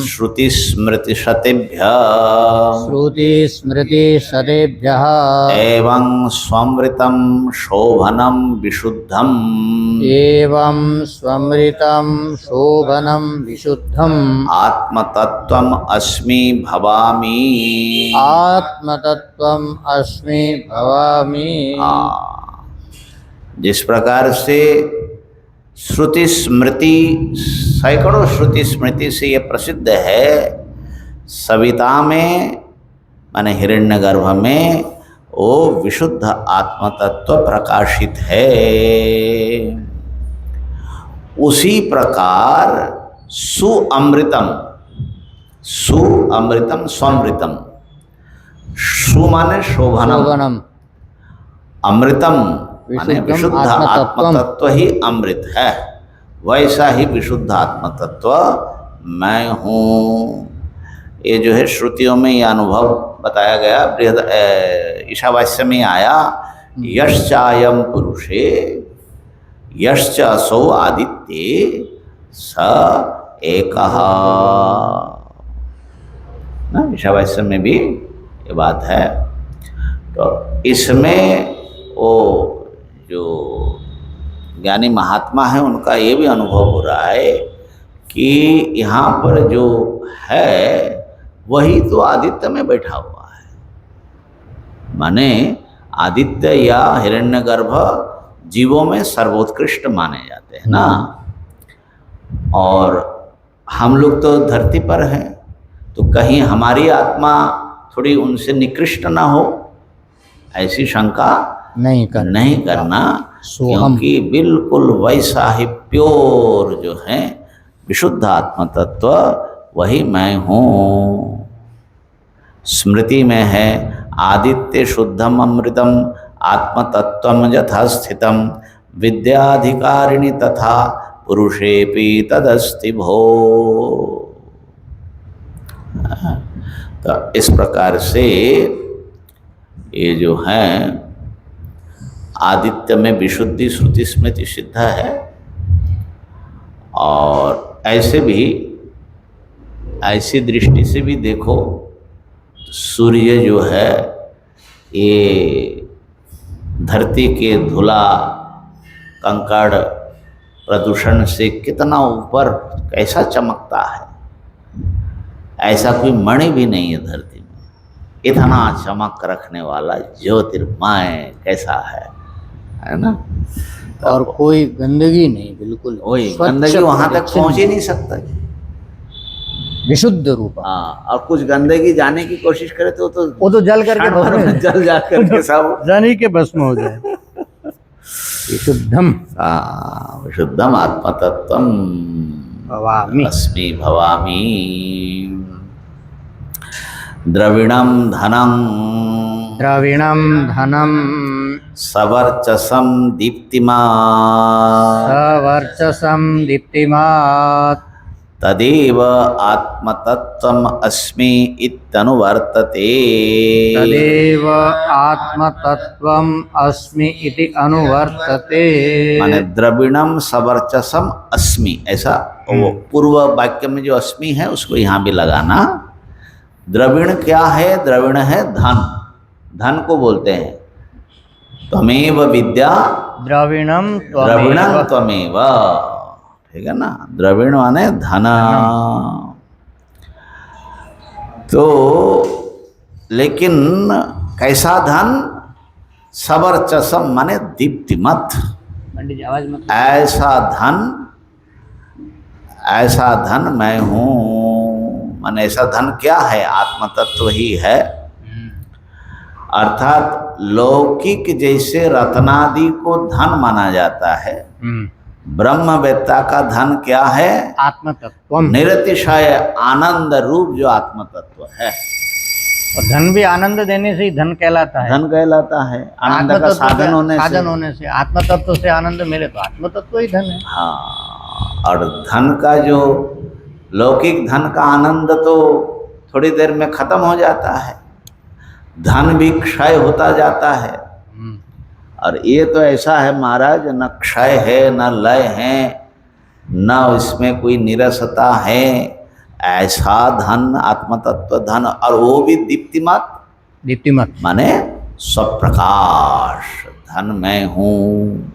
श्रुति स्मृति शतेभ्यः एवं स्वमृतम शोभनम विशुद्धम आत्मतत्वम अस्मि भवामि। जिस प्रकार से श्रुति स्मृति, सैकड़ों श्रुति स्मृति से ये प्रसिद्ध है, सविता में माने हिरण्यगर्भ में वो विशुद्ध आत्म तत्व प्रकाशित है। उसी प्रकार सुअमृतम, सुअमृतम स्वमृतम, सु माने शोभनम, अमृतम माने विशुद्ध आत्म तत्व ही अमृत है, वैसा ही विशुद्ध आत्म तत्व मैं हूँ। ये जो है श्रुतियों में ये अनुभव बताया गया, बृहद ईशावास्य में आया, यश्चायम पुरुषे यश्च असौ आदित्ये स एकः। ना ईशावास्य में भी ये बात है। तो इसमें वो जो ज्ञानी महात्मा है उनका ये भी अनुभव हो रहा है कि यहाँ पर जो है वही तो आदित्य में बैठा हुआ है। माने आदित्य या हिरण्यगर्भ जीवों में सर्वोत्कृष्ट माने जाते हैं ना, और हम लोग तो धरती पर हैं, तो कहीं हमारी आत्मा थोड़ी उनसे निकृष्ट ना हो, ऐसी शंका नहीं करना, क्योंकि बिल्कुल वैसा ही प्योर जो है विशुद्ध आत्म तत्व वही मैं हूँ। स्मृति में है आदित्य शुद्धम अमृतम आत्म तत्वम यथा स्थितम विद्याधिकारिणी तथा पुरुषेपि तदस्ति भो। तो इस प्रकार से ये जो है आदित्य में विशुद्धि श्रुति स्मृति सिद्ध है। और ऐसे भी, ऐसी दृष्टि से भी देखो, सूर्य जो है ये धरती के धूला कंकड़ प्रदूषण से कितना ऊपर कैसा चमकता है, ऐसा कोई मणि भी नहीं है धरती में, इतना चमक रखने वाला ज्योतिर्मय कैसा है ना। और कोई गंदगी नहीं, बिल्कुल वही गंदगी वहां तक पहुंच ही नहीं सकता, विशुद्ध रूप। हाँ, और कुछ गंदगी जाने की कोशिश करे तो वो तो जल करके भस्म, जल जा करके सब जानी के भस्म हो जाए। विशुद्धम, विशुद्धम आत्म तत्वम भवामि अस्मि भवामि। द्रविणम धनम, द्रविणम धनम सवर्चसम दीप्तिमात्, सवर्चसम दीप्तिमात् तदेव आत्मतत्वम अस्मि इत्यनुवर्तते। तदेव आत्मतत्वम अस्मि इति अनुवर्तते। माने द्रविणम सवर्चसम अस्मि, ऐसा वो पूर्व वाक्य में जो अस्मि है उसको यहाँ भी लगाना। द्रविण क्या है? द्रविण है धन, धन को बोलते हैं। त्वमेव विद्या द्रविणम द्रविणम त्वमेव, ठीक है ना। द्रविण माने धन। तो लेकिन कैसा धन? सवर्चसम माने दीप्तिमत, ऐसा धन, ऐसा धन मैं हूँ। माने ऐसा धन क्या है? आत्म तत्व ही है। अर्थात लौकिक जैसे रत्नादि को धन माना जाता है, ब्रह्मवेत्ता का धन क्या है? आत्म तत्व, निरतिशय आनंद रूप जो आत्म तत्व है। और धन भी आनंद देने से ही धन कहलाता है, धन कहलाता है, आनंद का साधन होने से। आत्म तत्व से आनंद मिले तो आत्म तत्व ही धन है। हाँ, और धन का जो लौकिक धन का आनंद तो थोड़ी देर में खत्म हो जाता है, धन भी क्षय होता जाता है। और ये तो ऐसा है महाराज, न क्षय है न लय है, न इसमें कोई निरसता है, ऐसा धन आत्मतत्व धन, और वो भी दीप्तिमत। दीप्तिमत माने स्वप्रकाश धन मैं हूँ।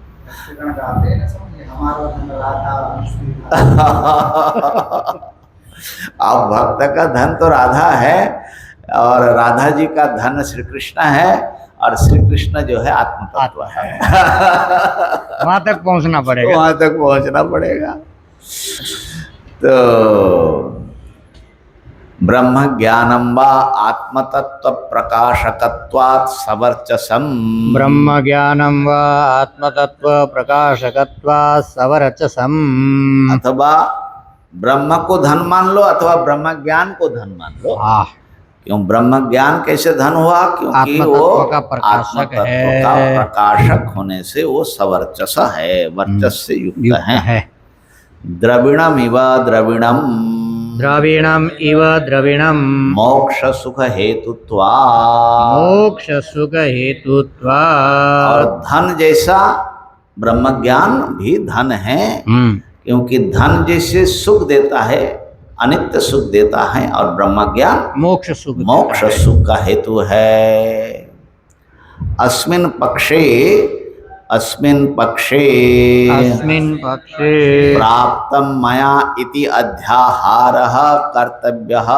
अब भक्त का धन तो राधा है और राधा जी का धन श्री कृष्ण है, और श्री कृष्ण जो है आत्म तत्व है। वहां तक पहुंचना पड़ेगा। वहां तक पहुंचना पड़ेगा। तो ब्रह्म ज्ञानम व आत्मतत्व प्रकाशकत्वात् सवर्चसम। ब्रह्म ज्ञानम व आत्मतत्व प्रकाशकत्वात् सवर्चसम। अथवा ब्रह्म को धन मान लो अथवा ब्रह्म ज्ञान को धन मान लो। क्यों ब्रह्म ज्ञान कैसे धन हुआ? क्योंकि वो आत्मतत्व का प्रकाशक आत्मतत्व है। का प्रकाशक होने से वो सवर्चस है, वर्चस से युक्त है। द्रविणम इव द्रविणम। द्रविणम इव द्रविणम। मोक्ष सुख हेतुत्वा। मोक्ष सुख हेतुत्वा। और धन जैसा ब्रह्म ज्ञान भी धन है, क्योंकि धन जैसे सुख देता है, अनित्य सुख देता है, और ब्रह्म ज्ञान मोक्ष सुख का हेतु है। अस्मिन् पक्षे प्राप्तम मया इति अध्याहारः कर्तव्यः।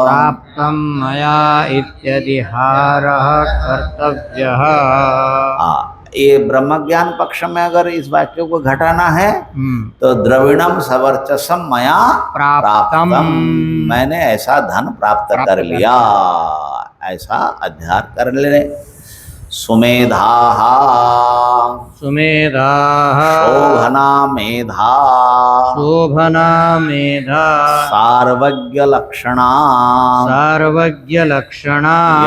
प्राप्तम मया इत्यधिहारः कर्तव्यः। ये ब्रह्म ज्ञान पक्ष में अगर इस वाक्य को घटाना है तो द्रविणम सवर्चसम मया प्राप्तम, मैंने ऐसा धन प्राप्त कर लिया, ऐसा अध्यार कर ले। सुमेधाः शोभना मेधा सार्वज्ञ लक्षणा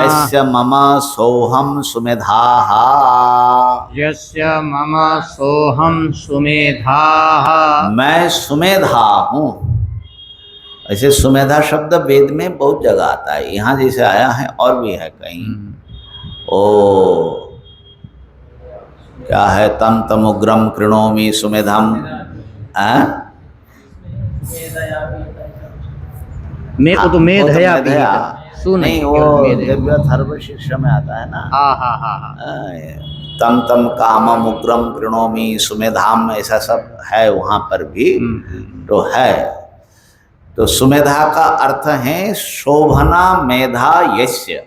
यस्य मम सोहम सुमेधाः। मैं सुमेधा हूँ। ऐसे सुमेधा शब्द वेद में बहुत जगह आता है, यहाँ जैसे आया है और भी है कहीं। ओ क्या है? तम तमुग्रम कृणोमि सुमेधम। तो मेधया नहीं, वो दिव्य शिक्षा में आता है ना। तम तम कामम उग्रम कृणोमि सुमेधाम, ऐसा सब है वहाँ पर भी तो है। तो सुमेधा का अर्थ है शोभना मेधा यस्य,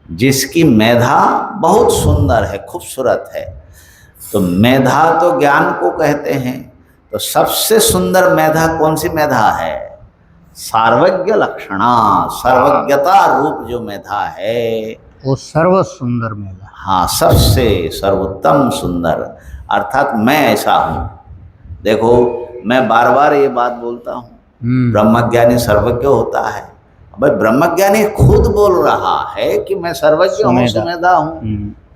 जिसकी मेधा बहुत सुंदर है, खूबसूरत है। तो मेधा तो ज्ञान को कहते हैं, तो सबसे सुंदर मेधा कौन सी मेधा है? सार्वज्ञ लक्षणा, सर्वज्ञता रूप जो मेधा है वो सर्व सुंदर मेधा। हाँ, सबसे सर्वोत्तम सुंदर, अर्थात मैं ऐसा हूँ। देखो मैं बार बार ये बात बोलता हूँ, ब्रह्मज्ञानी सर्वज्ञ होता है। भाई ब्रह्मज्ञानी खुद बोल रहा है कि मैं सर्वज्ञ हूँ, सुमेधा हूँ,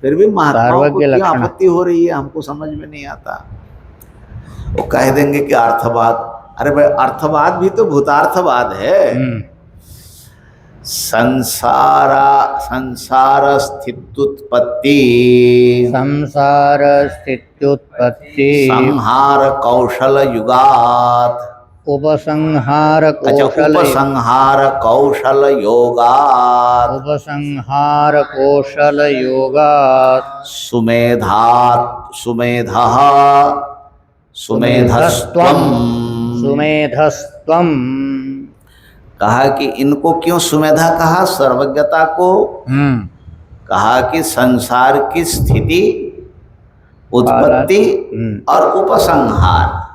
फिर भी महात्माओं को क्या आपत्ति हो रही है? हमको समझ में नहीं आता। वो कह देंगे कि अर्थवाद। अरे भाई अर्थवाद भी तो भूतार्थवाद है। संसार स्थित्युत्पत्ति संहार कौशल युगात् उपसंहार कौशल योगात् सुमेधस्त्वम्। कहा कि इनको क्यों सुमेधा कहा? सर्वज्ञता को। कहा कि संसार की स्थिति, उत्पत्ति और उपसंहार,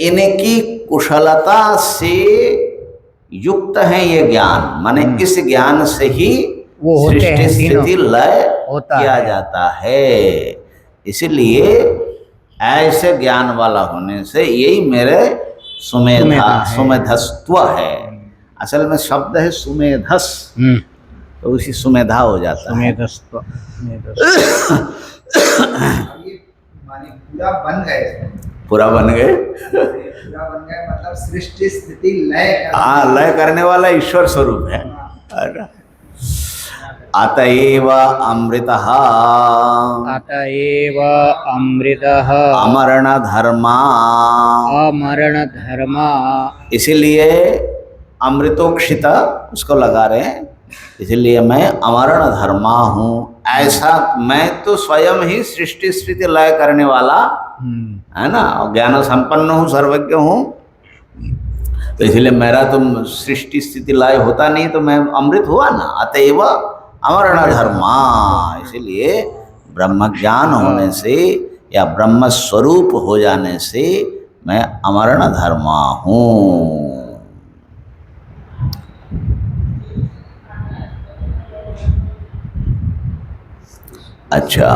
इनकी कुशलता से युक्त है ये ज्ञान। माने इस ज्ञान से ही सृष्टि स्थिति लय किया जाता है। इसलिए ऐसे ज्ञान वाला होने से यही मेरे सुमेधस्त्व है। असल में शब्द है सुमेधस, तो उसी सुमेधा हो जाता है। पूरा बन गए मतलब सृष्टि स्थिति लय। हाँ, लय करने वाला ईश्वर स्वरूप है। अतएव अमृतः अमरण धर्मा। इसीलिए अमृतोक्षित उसको लगा रहे हैं, इसलिए मैं अमरण धर्मा हूँ। ऐसा मैं तो स्वयं ही सृष्टि स्थिति लय करने वाला है ना, ज्ञान संपन्न हूँ, सर्वज्ञ हूँ। तो इसलिए मेरा तो सृष्टि स्थिति लय होता नहीं, तो मैं अमृत हुआ ना। अतएव अमरण धर्मा। इसलिए ब्रह्म ज्ञान होने से या ब्रह्म स्वरूप हो जाने से मैं अमरण धर्मा हूँ। अच्छा,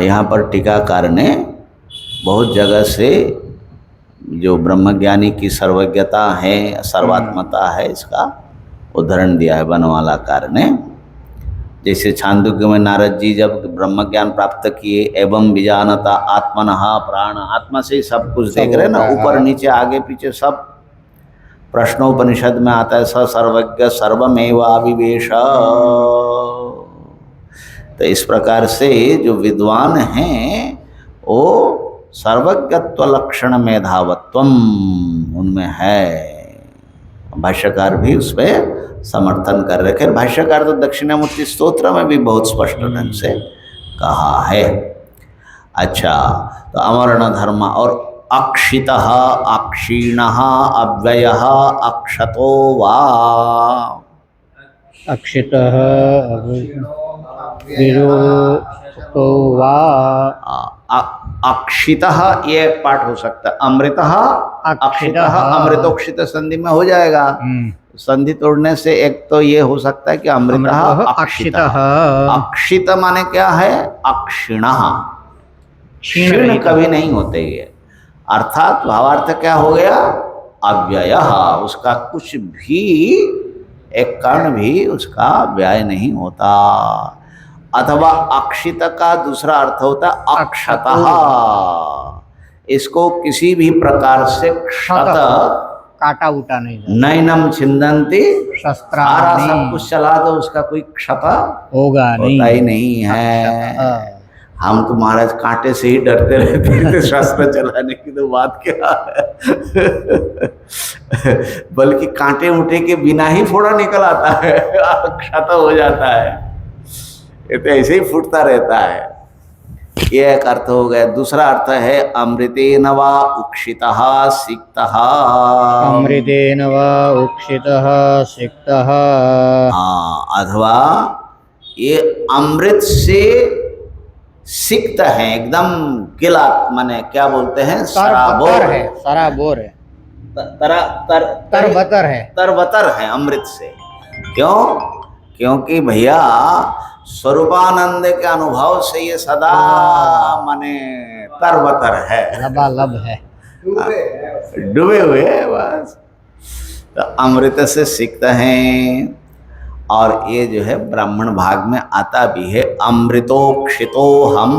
यहाँ पर टीकाकार ने बहुत जगह से जो ब्रह्मज्ञानी की सर्वज्ञता है, सर्वात्मता है, इसका उदाहरण दिया है बनवालाकार ने। जैसे छांदोग्य में नारद जी जब ब्रह्म ज्ञान प्राप्त किए, एवं विजानता आत्मनः प्राण, आत्मा से ही सब कुछ देख रहे हैं ना, ऊपर नीचे आगे पीछे सब। प्रश्नोपनिषद में आता है स सर्वज्ञ सर्वमेवाविवेश। तो इस प्रकार से जो विद्वान हैं वो सर्वज्ञत्व लक्षण मेधावत्वम उनमें है। भाष्यकार भी उसमें समर्थन कर रखे। भाष्यकार तो दक्षिणामूर्ति स्तोत्र में भी बहुत स्पष्ट ढंग से कहा है। अच्छा, तो अमरण धर्म और अक्षितः अक्षीणः अव्ययः अक्षतो वा। अक्षितः विरोतो वा। अक्षितः ये एक पाठ हो सकता है, अमृतः अक्षितः, अमृतोक्षित संधि में हो जाएगा। संधि तोड़ने से एक तो ये हो सकता है कि अमृतः अक्षितः। अक्षित माने क्या है? अक्षिणः, क्षीण कभी नहीं होते ये, अर्थात भावार्थ क्या हो गया? अव्ययः, उसका कुछ भी एक कण भी उसका व्यय नहीं होता। अथवा अक्षित का दूसरा अर्थ होता है अक्षतः, इसको किसी भी प्रकार से क्षत, काटा उटा नहीं, नैनम छिंदंती शस्त्राणि, सब कुछ चला दो उसका कोई क्षत होगा नहीं, होता ही नहीं है। हम तो महाराज कांटे से ही डरते रहते हैं, शस्त्र चलाने की तो बात क्या है। बल्कि कांटे उठे के बिना ही फोड़ा निकल आता है, क्षत हो जाता है, ये तो ऐसे ही फूटता रहता है। ये एक अर्थ हो गया। दूसरा अर्थ है अमृतेन वा उक्षितः सिक्तः। अमृतेन वा उक्षितः सिक्तः। हाँ, अथवा ये अमृत से सिक्त है, एकदम गिला, माने क्या बोलते हैं? सराबोर है, सराबोर है, तरबतर है, तरबतर है अमृत से। क्यों? क्योंकि भैया स्वरूपानंद के अनुभव से ये सदा माने तरबतर है, लबालब है, डूबे हुए है बस। तो अमृत से सिक्त हैं। और ये जो है ब्राह्मण भाग में आता भी है, अमृतोक्षितो हम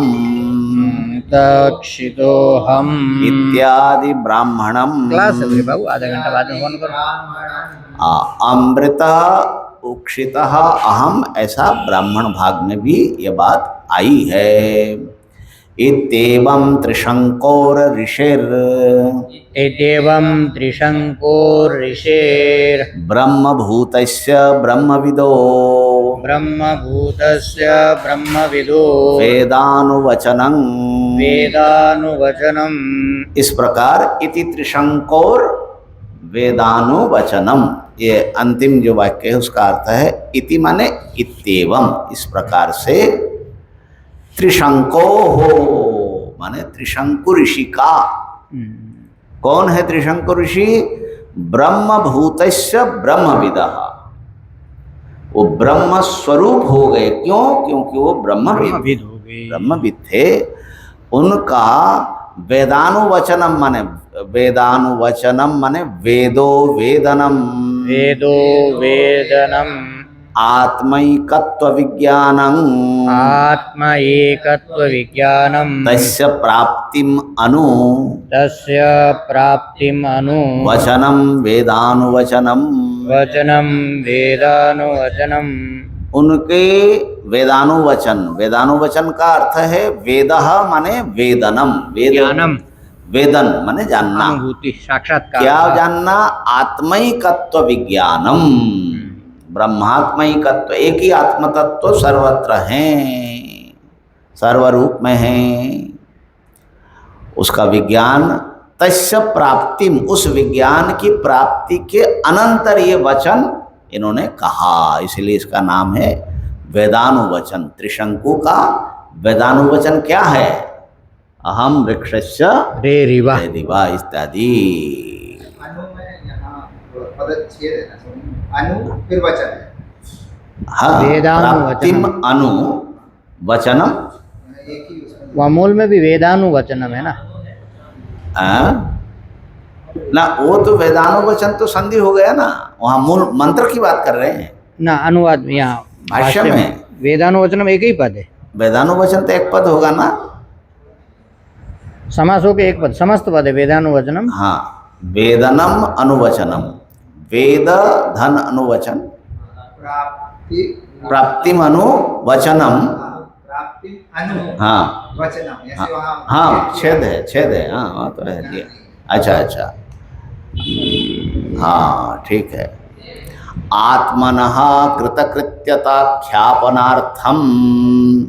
हम इत्यादि ब्राह्मणम। क्लास है बाबू, आधा घंटा बाद में फोन करो। अमृत उक्षितः अहम, ऐसा ब्राह्मण भाग में भी ये बात आई है। इत्येवं त्रिशंकोर ऋषिर, इत्येवं त्रिशंकोर ऋषिर ब्रह्मभूतस्य ब्रह्मविदो, ब्रह्मभूतस्य ब्रह्मविदो वेदानुवचनं, वेदानुवचनम। इस प्रकार इति त्रिशंकोर वेदानुवचनम, ये अंतिम जो वाक्य है उसका अर्थ है इति माने इत्येवं, इस प्रकार से त्रिशंको हो, माने त्रिशंकु ऋषि का। कौन है त्रिशंकु ऋषि? ब्रह्मभूतस्य ब्रह्मविदः, वो ब्रह्म स्वरूप हो गए। क्यों? क्योंकि वो ब्रह्मविद हो गए, ब्रह्मविद थे। उनका वेदानुवचनम माने, वेदानुवचनम माने वेदो वेदनम, वेदो वेदनम, आत्मैकत्व विज्ञानं, आत्म एकत्व विज्ञानम, तस्य प्राप्तिम अनु, तस्य प्राप्तिम अनु, वचनम वेदानुवचनम, वचनम वेदानुवचनम। उनके वेदानुवचन, वेदानुवचन का अर्थ है वेदः माने वेदनम, ज्ञानम, वेदन माने जानना, अनुभूति, साक्षात्कार। क्या जानना? आत्मैकत्व विज्ञानम, ब्रह्मात्मैकत्व, एक ही आत्म तत्व सर्वत्र हैं, सर्वरूप में हैं, उसका विज्ञान। तस्य प्राप्तिम, उस विज्ञान की प्राप्ति के अनंतर ये वचन इन्होंने कहा, इसलिए इसका नाम है वेदानुवचन। त्रिशंकु का वेदानुवचन क्या है? अहम वृक्षस्य रेरिवा। रेरिवा इत्यादि। अनु में यहाँ पदच्छेद है ना, अनु फिर वचन है। हाँ, प्राप्तिम अनु वचनम। एक ही उसमें वहाँ मूल में भी वेदानुवचनम है ना। ना वो तो वेदानुवचन तो संधि हो गया ना, वहाँ मूल मंत्र की बात कर रहे हैं ना, अनुवाद यहाँ भाष्य में वेदानुवचनम एक ही पद है। वेदानुवचन तो एक पद होगा ना। समास हो के एक पद, समस्त पद है वेदानुवचनम। हाँ, वेदनम अनुवचनम, वेद धन अनुवचन, प्राप्ति प्राप्तिम अनुवचनम। प्राप्ति अनु हाँ वचनम, ऐसे वहाँ हाँ, छेद है हाँ, वहाँ तो है दिया। अच्छा, हाँ ठीक है। आत्मनः कृतकृत्यता ख्यापनार्थम,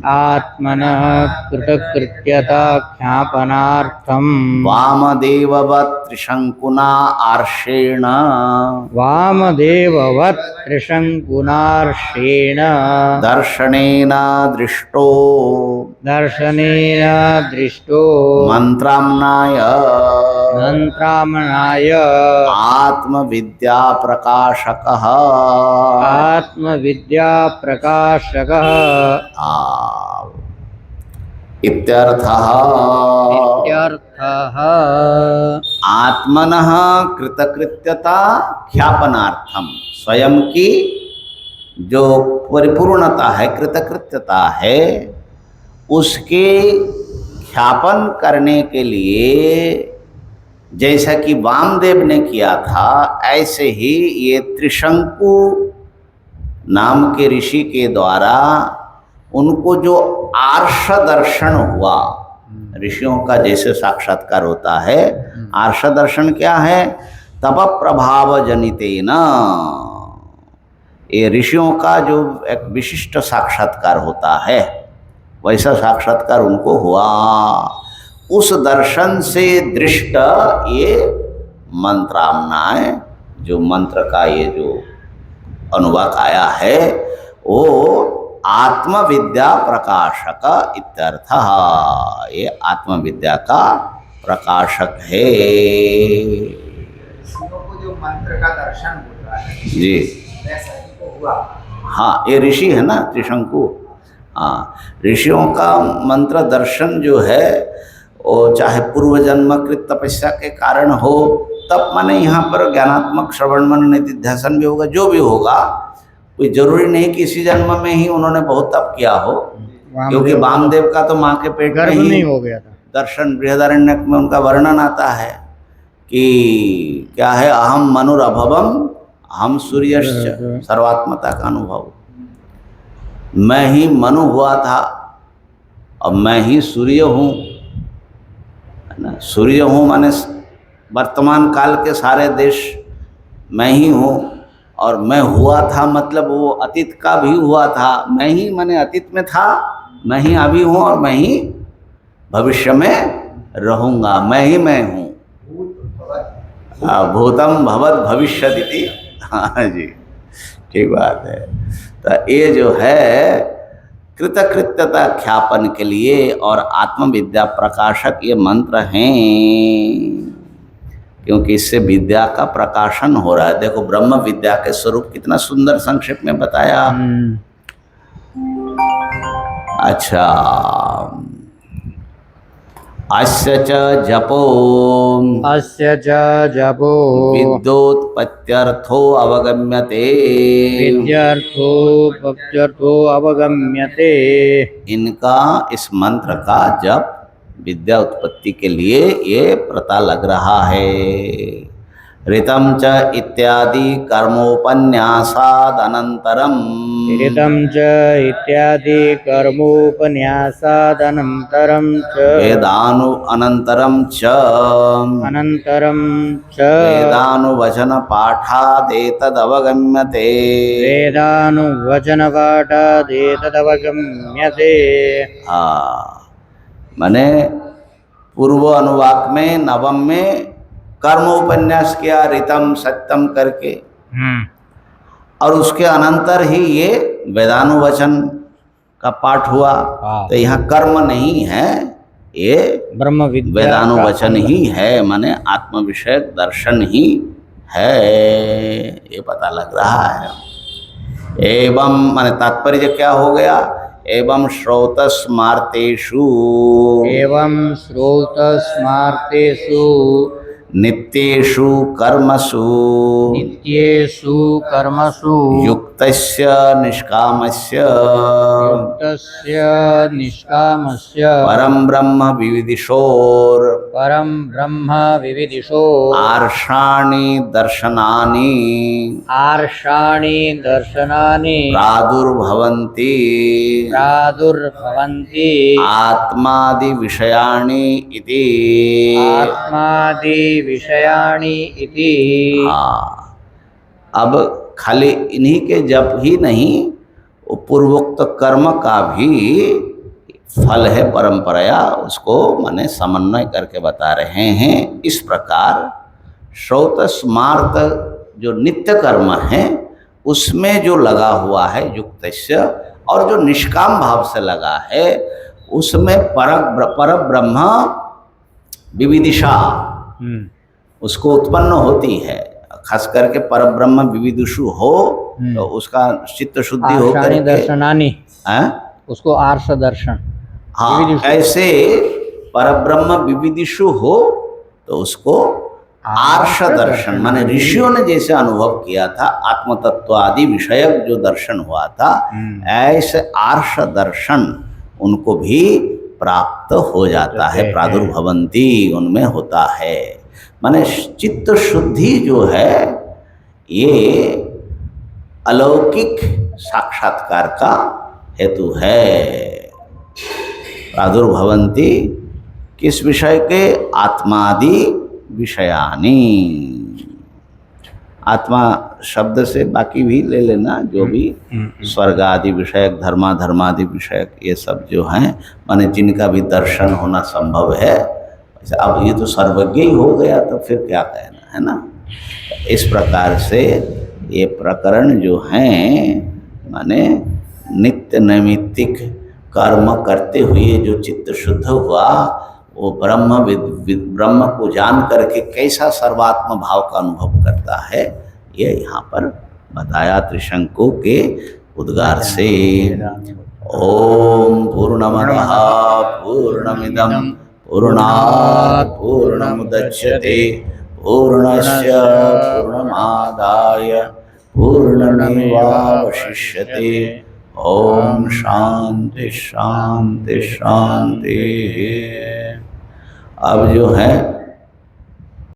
आत्मनः कृतकृत्यता ख्यापनार्थम, वामदेववत् त्रिशंकुना आर्षेण, वामदेववत् त्रिशंकुनार्षेण, दर्शनेन दृष्टो, दर्शनेन दृष्टो, मंत्राम्नाय मंत्रामणाय, आत्मविद्या प्रकाशकः, आत्मविद्या प्रकाशकः, इत्यर्थः। इत्यर्थः। आत्मनः कृतकृत्यता ख्यापनार्थम, स्वयं की जो परिपूर्णता है, कृतकृत्यता है, उसके ख्यापन करने के लिए जैसा कि वामदेव ने किया था, ऐसे ही ये त्रिशंकु नाम के ऋषि के द्वारा उनको जो आर्ष दर्शन हुआ, ऋषियों का जैसे साक्षात्कार होता है, आर्ष दर्शन क्या है? तप प्रभाव जनितेन, ये ऋषियों का जो एक विशिष्ट साक्षात्कार होता है, वैसा साक्षात्कार उनको हुआ। उस दर्शन से दृष्ट ये मंत्रामनाएं, जो मंत्र का ये जो अनुवाक आया है, वो आत्मविद्या प्रकाशक इत्यर्थः, ये आत्मविद्या का प्रकाशक है। ऋषियों को जो मंत्र का दर्शन होता है जी, वैसा इनको हुआ। हाँ, ये ऋषि है ना त्रिशंकु। हाँ, ऋषियों का मंत्र दर्शन जो है, वो चाहे पूर्व जन्मकृत तपस्या के कारण हो, तब माने यहाँ पर ज्ञानात्मक श्रवण मनन निधिध्यासन भी होगा, जो भी होगा, कोई जरूरी नहीं कि इसी जन्म में ही उन्होंने बहुत तप किया हो, क्योंकि वामदेव का तो माँ के पेट में ही हो गया था। दर्शन बृहदारण्यक में उनका वर्णन आता है कि क्या है, अहम मनुरभवम अहम सूर्यश्च, सर्वात्मता का अनुभव। मैं ही मनु हुआ था, अब मैं ही सूर्य हूँ, है ना। सूर्य हूँ माने वर्तमान काल के सारे देश मैं ही हूँ, और मैं हुआ था मतलब वो अतीत का भी हुआ था। मैं ही माने अतीत में था, मैं ही अभी हूँ, और मैं ही भविष्य में रहूँगा। मैं ही मैं हूँ। भूतम भवत भविष्यदिति। हाँ जी, ठीक बात है। तो ये जो है कृतकृत्यता ख्यापन के लिए और आत्मविद्या प्रकाशक ये मंत्र हैं, क्योंकि इससे विद्या का प्रकाशन हो रहा है। देखो ब्रह्म विद्या के स्वरूप कितना सुंदर संक्षेप में बताया। अच्छा, अस्य च जपो, अस्य च जपो, विद्योत्पत्त्यर्थो अवगम्यते, विद्यार्थो अवगम्यते। इनका, इस मंत्र का जप विद्या उत्पत्ति के लिए ये पता लग रहा है। ऋतम च इत्यादि कर्मोपन्यासाद अनंतरम, ऋतम च इत्यादि कर्मोपन्यासाद अनंतरम च, वेदानु अनंतरम च, अनंतरम च, वेदानुवचन पाठादेतद अवगम्यते, वेदानुवचन पाठादेतद अवगम्यते। माने पूर्व अनुवाक में नवम में कर्म उपन्यास किया ऋतम सत्यम करके, और उसके अनंतर ही ये वेदानुवचन का पाठ हुआ। हाँ। तो यहाँ कर्म नहीं है, ये ब्रह्म विद्या वेदानुवचन का अंग। ही है, माने आत्म विषयक दर्शन ही है, ये पता लग रहा है। एवं माने तात्पर्य क्या हो गया? एवं श्रौतस्मार्तेषु एवं श्रोतस्मार्तेषु नित्येषु कर्मसु नित्येषु कर्मसु युक्तस्य निष्कामस्य युक्तस्य निष्कामस्य परम ब्रह्म विविदिशोर परम ब्रह्म विविदिशो आर्षाणि दर्शनानि आर्षाणि दर्शनानि प्रादुर्भवन्ति प्रादुर्भवन्ति आत्मादि विषयाणि इति। आत्मादि विषयाणि इति। हाँ, अब खाली इन्हीं के जप ही नहीं, वो पूर्वोक्त कर्म का भी फल है परंपराया, उसको माने समन्वय करके बता रहे हैं। इस प्रकार श्रौत स्मार्त जो नित्य कर्म है उसमें जो लगा हुआ है युक्तस्य, और जो निष्काम भाव से लगा है उसमें पर ब्रह्म विविदिशा उसको उत्पन्न होती है। खास करके पर ब्रह्म विविदुषु हो तो उसका चित्त शुद्धि हो करके दर्शनानि, उसको आर्ष दर्शन। हाँ, ऐसे परब्रह्म विविदिशु हो तो उसको आर्ष दर्शन, माने ऋषियों ने जैसे अनुभव किया था आत्म तत्व आदि विषयक जो दर्शन हुआ था, ऐसे आर्ष दर्शन उनको भी प्राप्त हो जाता है। प्रादुर्भवंती उनमें होता है, माने चित्त शुद्धि जो है ये अलौकिक साक्षात्कार का हेतु है। प्रादुर्भवन्ति किस विषय के? आत्मादि विषयानि। आत्मा शब्द से बाकी भी ले लेना, जो भी स्वर्ग आदि विषयक, धर्मादि विषयक, ये सब जो हैं माने जिनका भी दर्शन होना संभव है। अब ये तो सर्वज्ञ ही हो गया, तो फिर क्या कहना, है ना। इस प्रकार से ये प्रकरण जो हैं माने नित्य नैमित्तिक कर्म करते हुए जो चित्त शुद्ध हुआ, वो ब्रह्म को जान करके कैसा सर्वात्म भाव का अनुभव करता है, ये यहाँ पर बताया त्रिशंकु के उद्गार से। ओम पूर्णमदः पूर्णमिदं पूर्णात् पूर्णमुदच्यते पूर्णस्य पूर्णमादाय पूर्णमेवावशिष्यते। ओम शांति शांति शांति। अब जो है